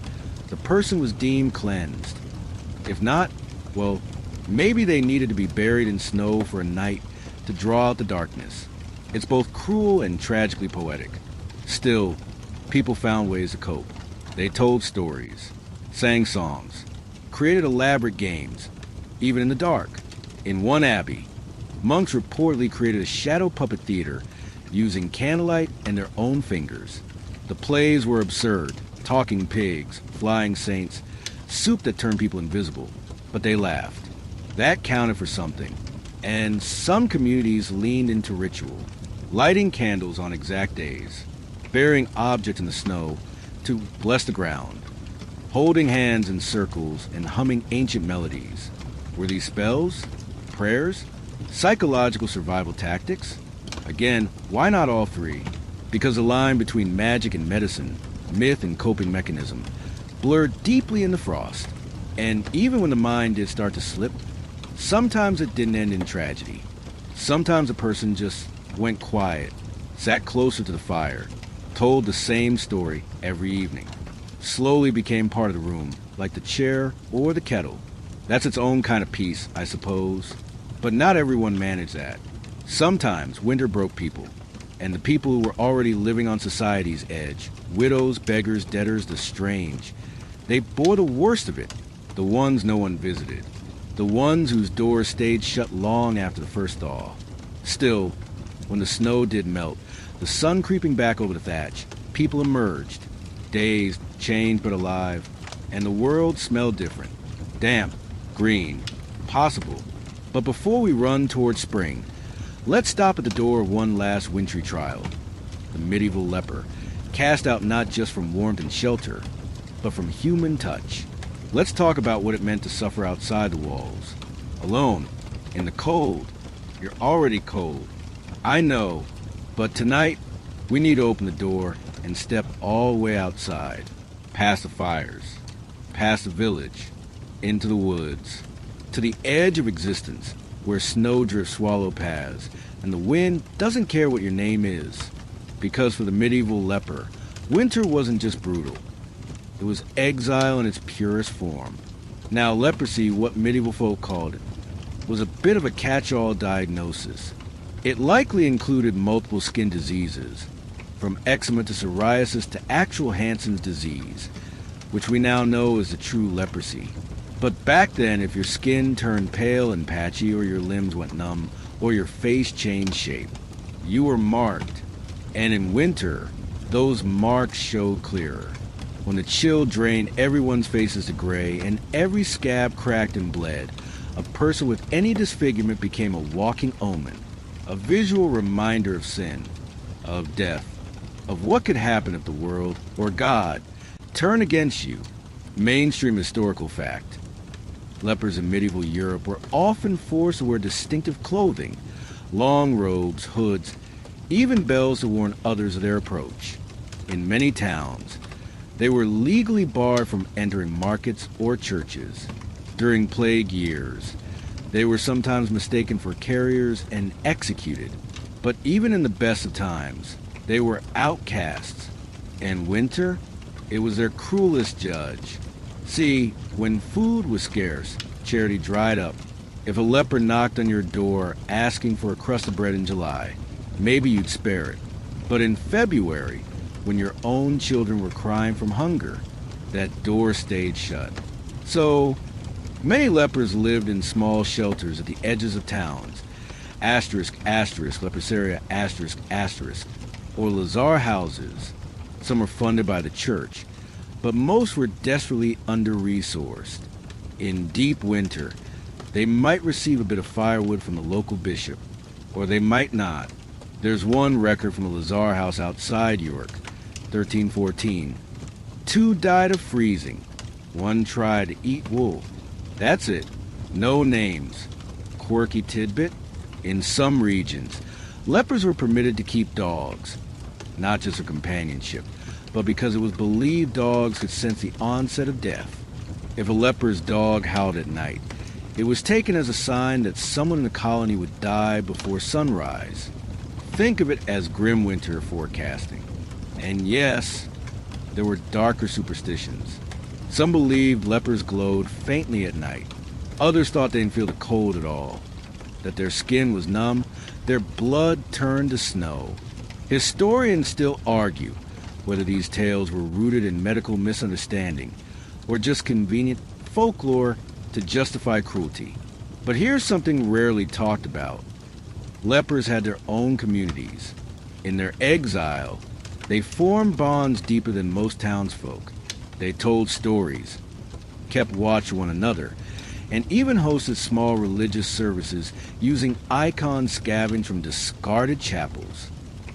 the person was deemed cleansed. If not, well, maybe they needed to be buried in snow for a night to draw out the darkness. It's both cruel and tragically poetic. Still, people found ways to cope. They told stories, sang songs, created elaborate games, even in the dark. In one abbey, monks reportedly created a shadow puppet theater using candlelight and their own fingers. The plays were absurd, talking pigs, flying saints, soup that turned people invisible, but they laughed. That counted for something, and some communities leaned into ritual, lighting candles on exact days, burying objects in the snow to bless the ground, holding hands in circles and humming ancient melodies. Were these spells? Prayers? Psychological survival tactics? Again, why not all three? Because the line between magic and medicine, myth and coping mechanism, blurred deeply in the frost. And even when the mind did start to slip, sometimes it didn't end in tragedy. Sometimes a person just went quiet, sat closer to the fire, told the same story every evening. Slowly became part of the room, like the chair or the kettle. That's its own kind of peace, I suppose. But not everyone managed that. Sometimes winter broke people, and the people who were already living on society's edge, widows, beggars, debtors, the strange, they bore the worst of it, the ones no one visited, the ones whose doors stayed shut long after the first thaw. Still, when the snow did melt, the sun creeping back over the thatch, people emerged, dazed, changed but alive, and the world smelled different. Damp, green, possible. But before we run towards spring, let's stop at the door of one last wintry trial. The medieval leper, cast out not just from warmth and shelter, but from human touch. Let's talk about what it meant to suffer outside the walls. Alone, in the cold. You're already cold. I know. But tonight, we need to open the door and step all the way outside, past the fires, past the village, into the woods, to the edge of existence, where snowdrifts swallow paths, and the wind doesn't care what your name is. Because for the medieval leper, winter wasn't just brutal. It was exile in its purest form. Now, leprosy, what medieval folk called it, was a bit of a catch-all diagnosis. It likely included multiple skin diseases, from eczema to psoriasis to actual Hansen's disease, which we now know is the true leprosy. But back then, if your skin turned pale and patchy, or your limbs went numb, or your face changed shape, you were marked. And in winter, those marks showed clearer. When the chill drained everyone's faces to gray and every scab cracked and bled, a person with any disfigurement became a walking omen, a visual reminder of sin. of death, of what could happen if the world, or God, turned against you. Mainstream historical fact. Lepers in medieval Europe were often forced to wear distinctive clothing, long robes, hoods, even bells to warn others of their approach. In many towns, they were legally barred from entering markets or churches. During plague years, they were sometimes mistaken for carriers and executed. But even in the best of times, they were outcasts. And winter, it was their cruelest judge. See, when food was scarce, charity dried up. If a leper knocked on your door asking for a crust of bread in July, maybe you'd spare it. But in February, when your own children were crying from hunger, that door stayed shut. So, many lepers lived in small shelters at the edges of towns, asterisk, leprosaria, asterisk, or lazar houses. Some were funded by the church, but most were desperately under-resourced. In deep winter, they might receive a bit of firewood from the local bishop, or they might not. There's one record from a lazar house outside York, 1314. 2 died of freezing. 1 tried to eat wool. That's it. No names. Quirky tidbit. In some regions, lepers were permitted to keep dogs, not just for companionship, but because it was believed dogs could sense the onset of death. If a leper's dog howled at night, it was taken as a sign that someone in the colony would die before sunrise. Think of it as grim winter forecasting. And yes, there were darker superstitions. Some believed lepers glowed faintly at night. Others thought they didn't feel the cold at all, that their skin was numb, their blood turned to snow. Historians still argue whether these tales were rooted in medical misunderstanding or just convenient folklore to justify cruelty. But here's something rarely talked about. Lepers had their own communities. In their exile, they formed bonds deeper than most townsfolk. They told stories, kept watch of one another, and even hosted small religious services using icons scavenged from discarded chapels.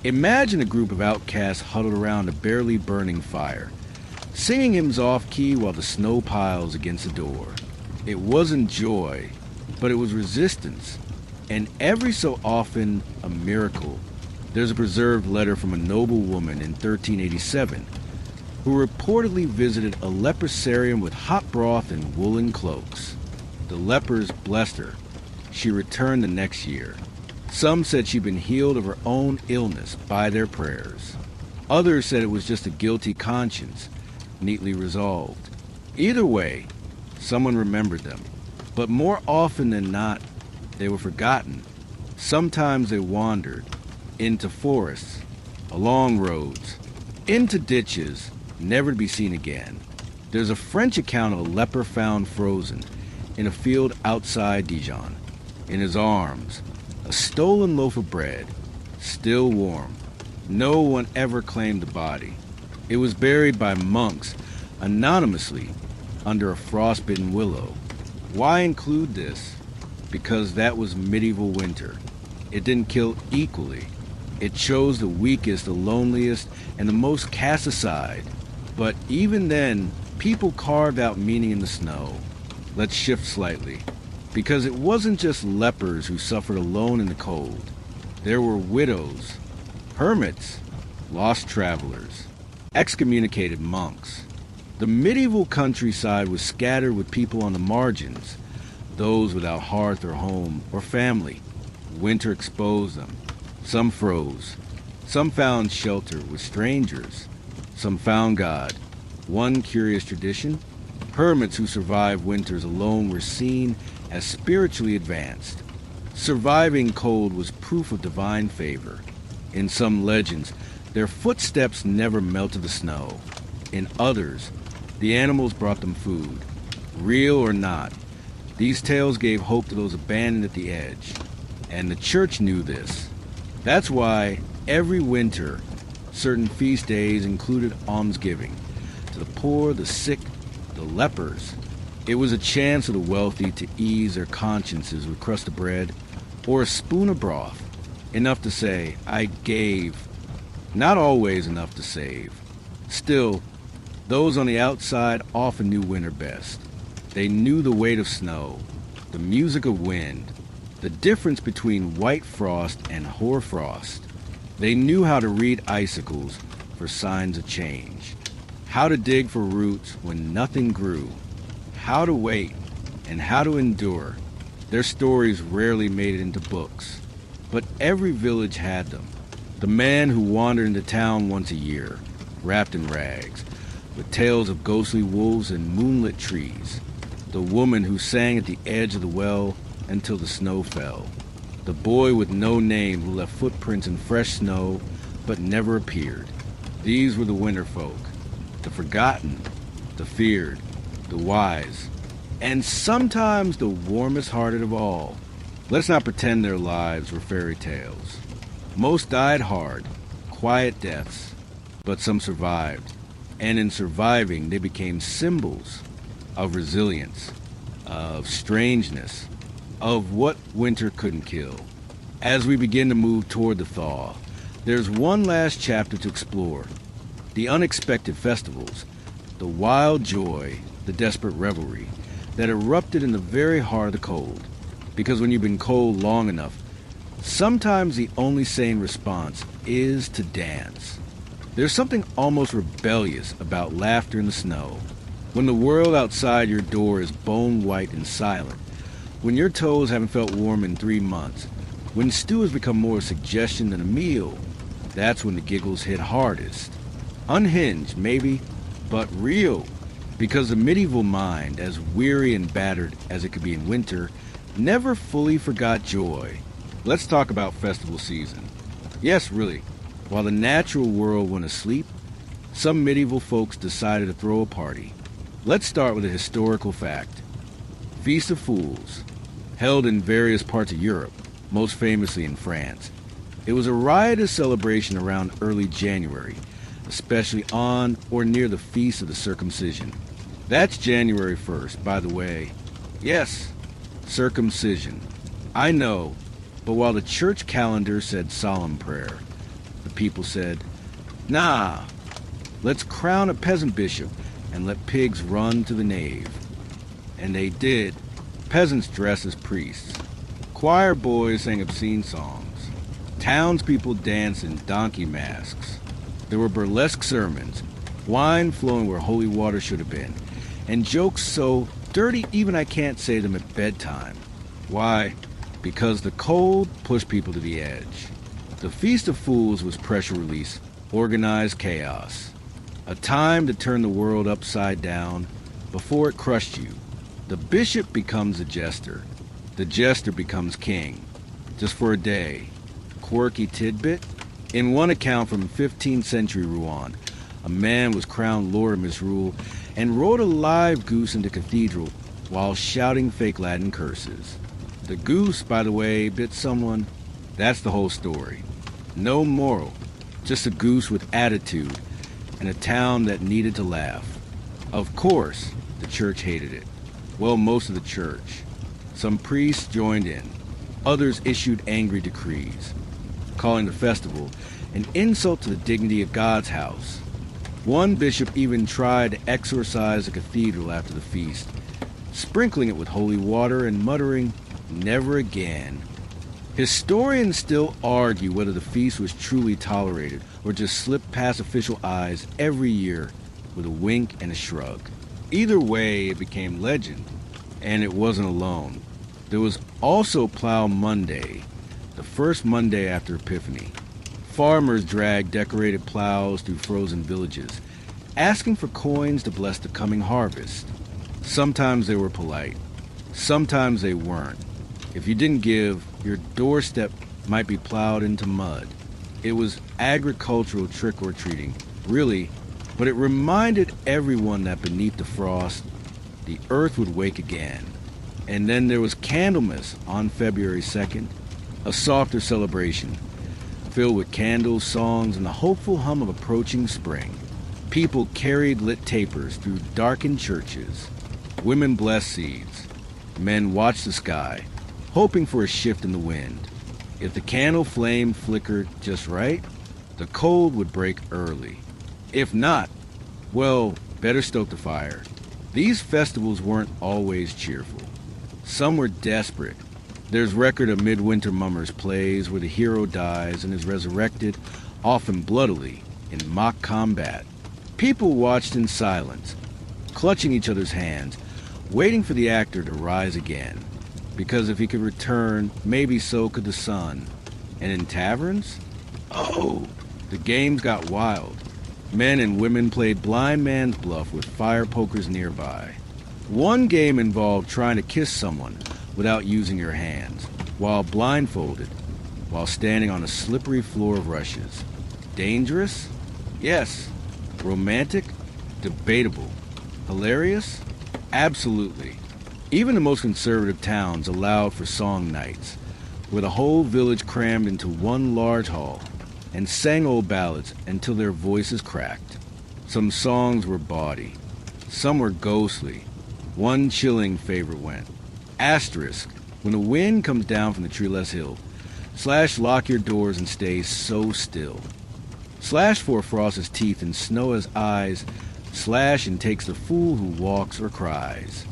Imagine a group of outcasts huddled around a barely burning fire, singing hymns off-key while the snow piles against the door. It wasn't joy, but it was resistance, and every so often a miracle. There's a preserved letter from a noble woman in 1387 who reportedly visited a leprosarium with hot broth and woolen cloaks. The lepers blessed her. She returned the next year. Some said she'd been healed of her own illness by their prayers. Others said it was just a guilty conscience, neatly resolved. Either way, someone remembered them. But more often than not, they were forgotten. Sometimes they wandered into forests, along roads, into ditches, never to be seen again. There's a French account of a leper found frozen in a field outside Dijon. In his arms, a stolen loaf of bread, still warm. No one ever claimed the body. It was buried by monks, anonymously, under a frostbitten willow. Why include this? Because that was medieval winter. It didn't kill equally. It chose the weakest, the loneliest, and the most cast aside. But even then, people carved out meaning in the snow. Let's shift slightly. Because it wasn't just lepers who suffered alone in the cold. There were widows, hermits, lost travelers, excommunicated monks. The medieval countryside was scattered with people on the margins, those without hearth or home or family. Winter exposed them. Some froze. Some found shelter with strangers. Some found God. One curious tradition: hermits who survived winters alone were seen as spiritually advanced. Surviving cold was proof of divine favor. In some legends, their footsteps never melted the snow. In others, the animals brought them food. Real or not, these tales gave hope to those abandoned at the edge. And the church knew this. That's why every winter, certain feast days included almsgiving to the poor, the sick, the lepers. It was a chance for the wealthy to ease their consciences with a crust of bread or a spoon of broth, enough to say, I gave Not always enough to save. Still, those on the outside often knew winter best. They knew the weight of snow, the music of wind, the difference between white frost and hoarfrost. They knew how to read icicles for signs of change, how to dig for roots when nothing grew, how to wait, and how to endure. Their stories rarely made it into books, but every village had them. The man who wandered into town once a year, wrapped in rags, with tales of ghostly wolves and moonlit trees. The woman who sang at the edge of the well until the snow fell. The boy with no name who left footprints in fresh snow but never appeared. These were the winter folk, the forgotten, the feared, the wise, and sometimes the warmest-hearted of all. Let's not pretend their lives were fairy tales. Most died hard, quiet deaths, but some survived, and in surviving they became symbols of resilience, of strangeness, of what winter couldn't kill. As we begin to move toward the thaw, there's one last chapter to explore. The unexpected festivals, the wild joy, the desperate revelry that erupted in the very heart of the cold. Because when you've been cold long enough, sometimes the only sane response is to dance. There's something almost rebellious about laughter in the snow. When the world outside your door is bone white and silent, when your toes haven't felt warm in 3 months, when stew has become more a suggestion than a meal, that's when the giggles hit hardest. Unhinged, maybe, but real. Because the medieval mind, as weary and battered as it could be in winter, never fully forgot joy. Let's talk about festival season. Yes, really. While the natural world went asleep, some medieval folks decided to throw a party. Let's start with a historical fact. Feast of Fools, held in various parts of Europe, most famously in France. It was a riotous celebration around early January, especially on or near the Feast of the Circumcision. That's January 1st, by the way. Yes, circumcision. I know, but while the church calendar said solemn prayer, the people said, nah, let's crown a peasant bishop and let pigs run to the nave. And they did. Peasants dressed as priests. Choir boys sang obscene songs. Townspeople danced in donkey masks. There were burlesque sermons, wine flowing where holy water should have been, and jokes so dirty even I can't say them at bedtime. Why? Because the cold pushed people to the edge. The Feast of Fools was pressure release, organized chaos. A time to turn the world upside down before it crushed you. The bishop becomes a jester. The jester becomes king. Just for a day. Quirky tidbit? In one account from 15th century Rouen, a man was crowned lord of misrule and rode a live goose into cathedral while shouting fake Latin curses. The goose, by the way, bit someone. That's the whole story. No moral, just a goose with attitude and a town that needed to laugh. Of course, the church hated it. Well, most of the church. Some priests joined in. Others issued angry decrees, calling the festival an insult to the dignity of God's house. One bishop even tried to exorcise a cathedral after the feast, sprinkling it with holy water and muttering, "Never again." Historians still argue whether the feast was truly tolerated or just slipped past official eyes every year with a wink and a shrug. Either way, it became legend, and it wasn't alone. There was also Plow Monday, the first Monday after Epiphany. Farmers dragged decorated plows through frozen villages, asking for coins to bless the coming harvest. Sometimes they were polite, sometimes they weren't. If you didn't give, your doorstep might be plowed into mud. It was agricultural trick-or-treating, really, but it reminded everyone that beneath the frost, the earth would wake again. And then there was Candlemas on February 2nd, a softer celebration, filled with candles, songs, and the hopeful hum of approaching spring. People carried lit tapers through darkened churches. Women blessed seeds. Men watched the sky, hoping for a shift in the wind. If the candle flame flickered just right, The cold would break early. If not, well, better stoke the fire. These festivals weren't always cheerful. Some were desperate. There's record of Midwinter Mummers plays where the hero dies and is resurrected, often bloodily, in mock combat. People watched in silence, clutching each other's hands, waiting for the actor to rise again. Because if he could return, maybe so could the sun. And in taverns? Oh, the games got wild. Men and women played blind man's bluff with fire pokers nearby. One game involved trying to kiss someone without using your hands, while blindfolded, while standing on a slippery floor of rushes. Dangerous? Yes. Romantic? Debatable. Hilarious? Absolutely. Even the most conservative towns allowed for song nights, where the whole village crammed into one large hall and sang old ballads until their voices cracked. Some songs were bawdy. Some were ghostly. One chilling favorite went, Asterisk, when the wind comes down from the treeless hill, Slash lock your doors and stay so still. Slash forefrosts his teeth and snow his eyes, Slash and takes the fool who walks or cries.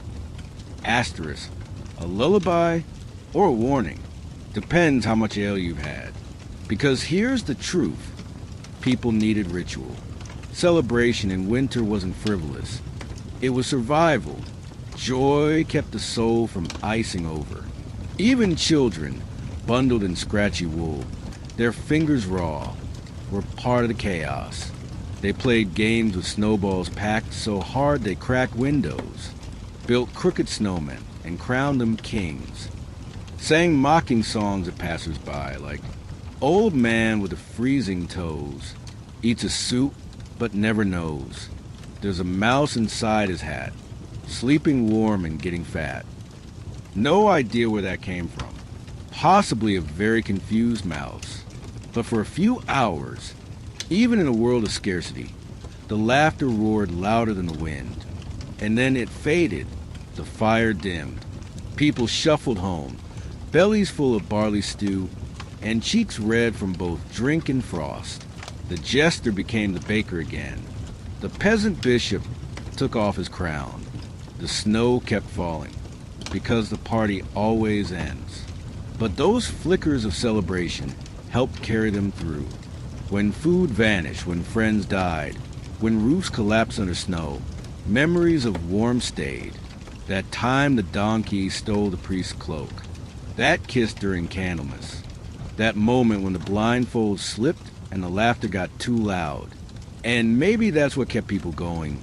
Asterisk, a lullaby or a warning. Depends how much ale you've had. Because here's the truth. People needed ritual. Celebration in winter wasn't frivolous. It was survival. Joy kept the soul from icing over. Even children, bundled in scratchy wool, their fingers raw, were part of the chaos. They played games with snowballs packed so hard they cracked windows, built crooked snowmen and crowned them kings, sang mocking songs at passers-by like, Old man with the freezing toes, eats a soup but never knows. There's a mouse inside his hat, sleeping warm and getting fat. No idea where that came from. Possibly a very confused mouse. But for a few hours, even in a world of scarcity, the laughter roared louder than the wind. And then it faded, the fire dimmed. People shuffled home, bellies full of barley stew, and cheeks red from both drink and frost. The jester became the baker again. The peasant bishop took off his crown. The snow kept falling, because the party always ends. But those flickers of celebration helped carry them through. When food vanished, when friends died, when roofs collapsed under snow, memories of warmth stayed. That time the donkey stole the priest's cloak. That kiss during Candlemas. That moment when the blindfold slipped and the laughter got too loud. And maybe that's what kept people going.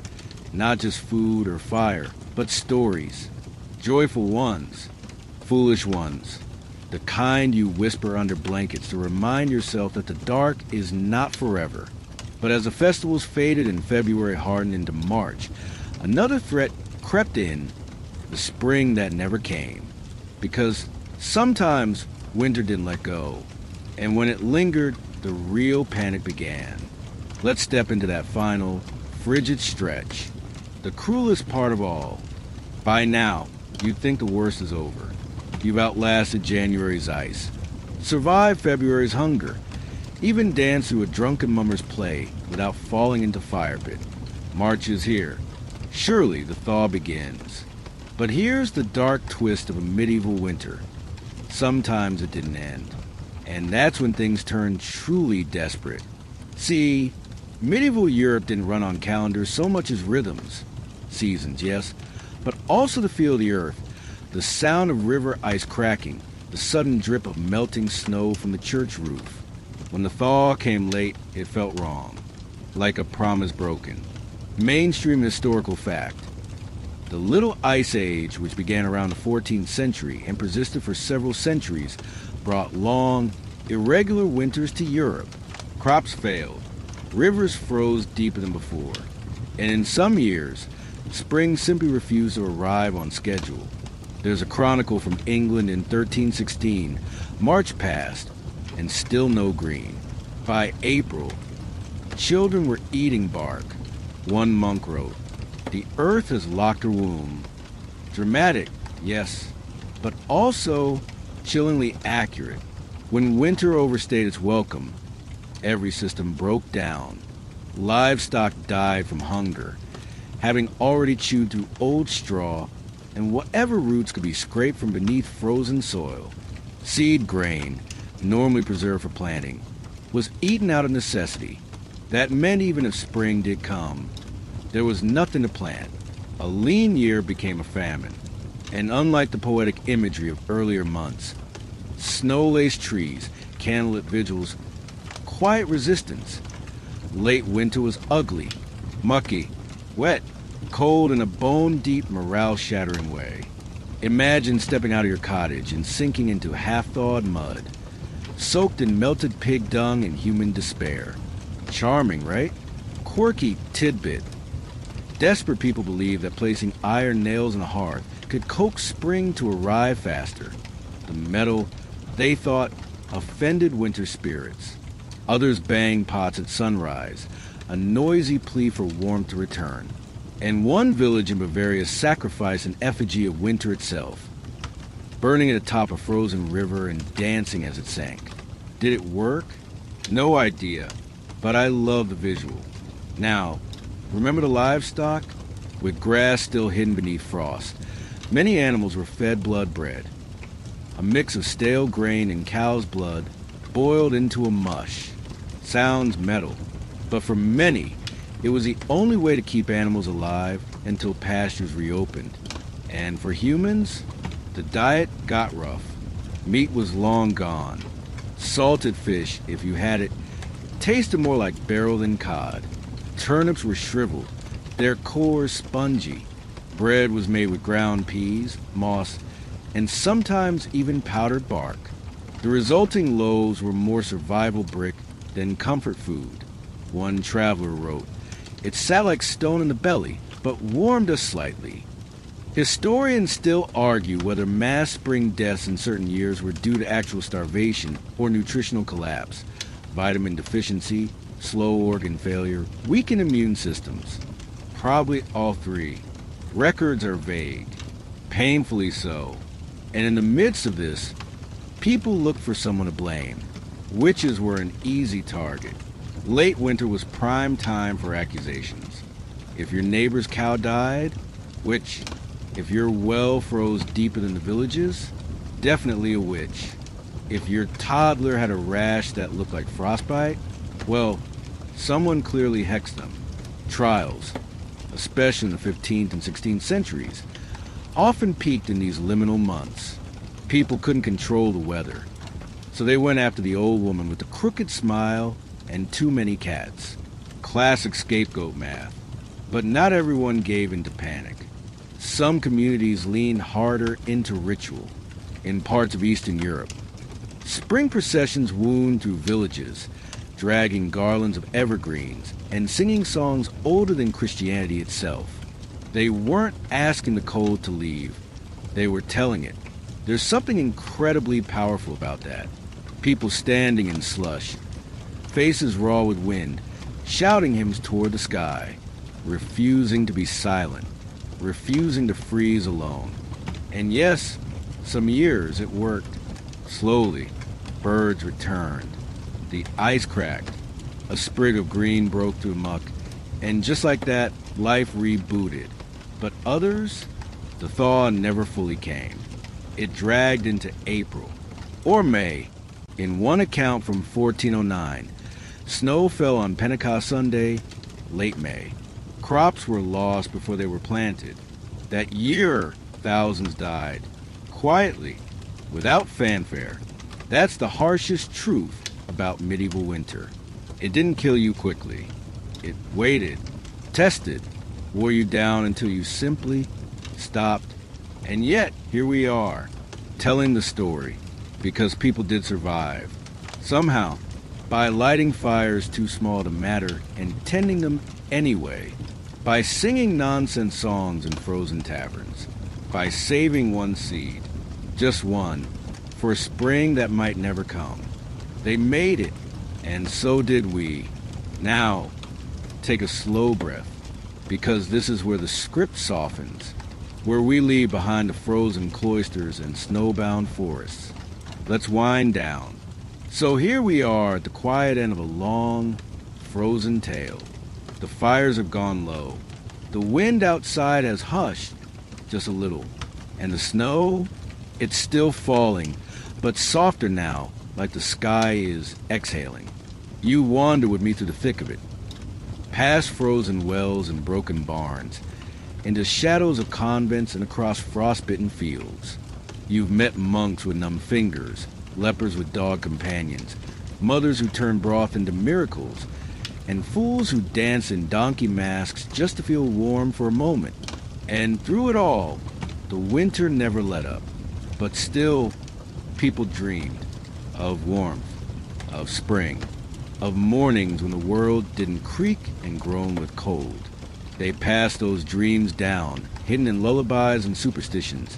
Not just food or fire, but stories. Joyful ones, foolish ones. The kind you whisper under blankets to remind yourself that the dark is not forever. But as the festivals faded and February hardened into March, another threat crept in, the spring that never came. Because sometimes winter didn't let go, and when it lingered, the real panic began. Let's step into that final, frigid stretch, the cruelest part of all. By now, you'd think the worst is over. You've outlasted January's ice, survived February's hunger, even danced through a drunken mummer's play without falling into fire pit. March is here. Surely the thaw begins. But here's the dark twist of a medieval winter. Sometimes it didn't end. And that's when things turned truly desperate. See, medieval Europe didn't run on calendars so much as rhythms. Seasons, yes, but also the feel of the earth, the sound of river ice cracking, the sudden drip of melting snow from the church roof. When the thaw came late, it felt wrong, like a promise broken. Mainstream historical fact. The Little Ice Age, which began around the 14th century and persisted for several centuries, brought long, irregular winters to Europe. Crops failed. Rivers froze deeper than before. And in some years, spring simply refused to arrive on schedule. There's a chronicle from England in 1316. March passed, and still no green. By April, children were eating bark. One monk wrote, "The earth has locked her womb." Dramatic, yes, but also chillingly accurate. When winter overstayed its welcome, every system broke down. Livestock died from hunger, having already chewed through old straw and whatever roots could be scraped from beneath frozen soil. Seed grain, normally preserved for planting, was eaten out of necessity. That meant even if spring did come, there was nothing to plant. A lean year became a famine, and unlike the poetic imagery of earlier months, snow-laced trees, candlelit vigils, quiet resistance. Late winter was ugly, mucky, wet, cold in a bone-deep, morale-shattering way. Imagine stepping out of your cottage and sinking into half-thawed mud, soaked in melted pig dung and human despair. Charming, right? Quirky tidbit. Desperate people believed that placing iron nails in the hearth could coax spring to arrive faster. The metal, they thought, offended winter spirits. Others banged pots at sunrise, a noisy plea for warmth to return. And one village in Bavaria sacrificed an effigy of winter itself, burning at the top a frozen river and dancing as it sank. Did it work? No idea, but I love the visual. Now, remember the livestock? With grass still hidden beneath frost, many animals were fed blood bread, a mix of stale grain and cow's blood boiled into a mush. Sounds metal, but for many, it was the only way to keep animals alive until pastures reopened. And for humans, the diet got rough. Meat was long gone. Salted fish, if you had it, tasted more like barrel than cod. Turnips were shriveled, their cores spongy. Bread was made with ground peas, moss, and sometimes even powdered bark. The resulting loaves were more survival brick than comfort food. One traveler wrote, "It sat like stone in the belly, but warmed us slightly." Historians still argue whether mass spring deaths in certain years were due to actual starvation or nutritional collapse, vitamin deficiency, slow organ failure, weakened immune systems. Probably all three. Records are vague, painfully so. And in the midst of this, people looked for someone to blame. Witches were an easy target. Late winter was prime time for accusations. If your neighbor's cow died, which, if your well froze deeper than the village's, definitely a witch. If your toddler had a rash that looked like frostbite, well, someone clearly hexed them. Trials, especially in the 15th and 16th centuries, often peaked in these liminal months. People couldn't control the weather, so they went after the old woman with the crooked smile and too many cats. Classic scapegoat math. But not everyone gave into panic. Some communities leaned harder into ritual. In parts of Eastern Europe, spring processions wound through villages, dragging garlands of evergreens and singing songs older than Christianity itself. They weren't asking the cold to leave. They were telling it. There's something incredibly powerful about that. People standing in slush, faces raw with wind, shouting hymns toward the sky, refusing to be silent, refusing to freeze alone. And yes, some years it worked. Slowly, birds returned. The ice cracked. A sprig of green broke through muck. And just like that, life rebooted. But others, the thaw never fully came. It dragged into April, or May. In one account from 1409, snow fell on Pentecost Sunday, late May. Crops were lost before they were planted. That year, thousands died, quietly, without fanfare. That's the harshest truth about medieval winter. It didn't kill you quickly. It waited, tested, wore you down until you simply stopped. And yet, here we are, telling the story, because people did survive. Somehow, by lighting fires too small to matter and tending them anyway, by singing nonsense songs in frozen taverns, by saving one seed, just one, for a spring that might never come. They made it, and so did we. Now, take a slow breath, because this is where the script softens, where we leave behind the frozen cloisters and snowbound forests. Let's wind down, So here we are at the quiet end of a long, frozen tale. The fires have gone low. The wind outside has hushed just a little. And the snow, it's still falling, but softer now, like the sky is exhaling. You wander with me through the thick of it, past frozen wells and broken barns, into shadows of convents and across frostbitten fields. You've met monks with numb fingers, lepers with dog companions, mothers who turn broth into miracles, and fools who dance in donkey masks just to feel warm for a moment. And through it all, the winter never let up. But still, people dreamed of warmth, of spring, of mornings when the world didn't creak and groan with cold. They passed those dreams down, hidden in lullabies and superstitions,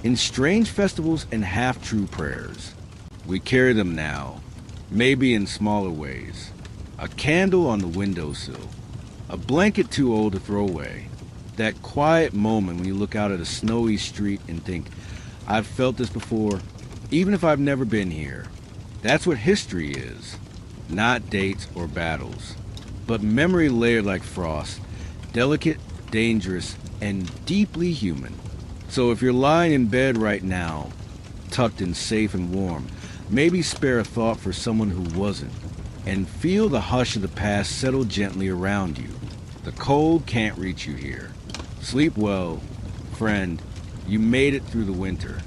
in strange festivals and half-true prayers. We carry them now, maybe in smaller ways. A candle on the windowsill, a blanket too old to throw away. That quiet moment when you look out at a snowy street and think, I've felt this before, even if I've never been here. That's what history is. Not dates or battles, but memory layered like frost, delicate, dangerous, and deeply human. So if you're lying in bed right now, tucked in safe and warm, maybe spare a thought for someone who wasn't, and feel the hush of the past settle gently around you. The cold can't reach you here. Sleep well, friend. You made it through the winter.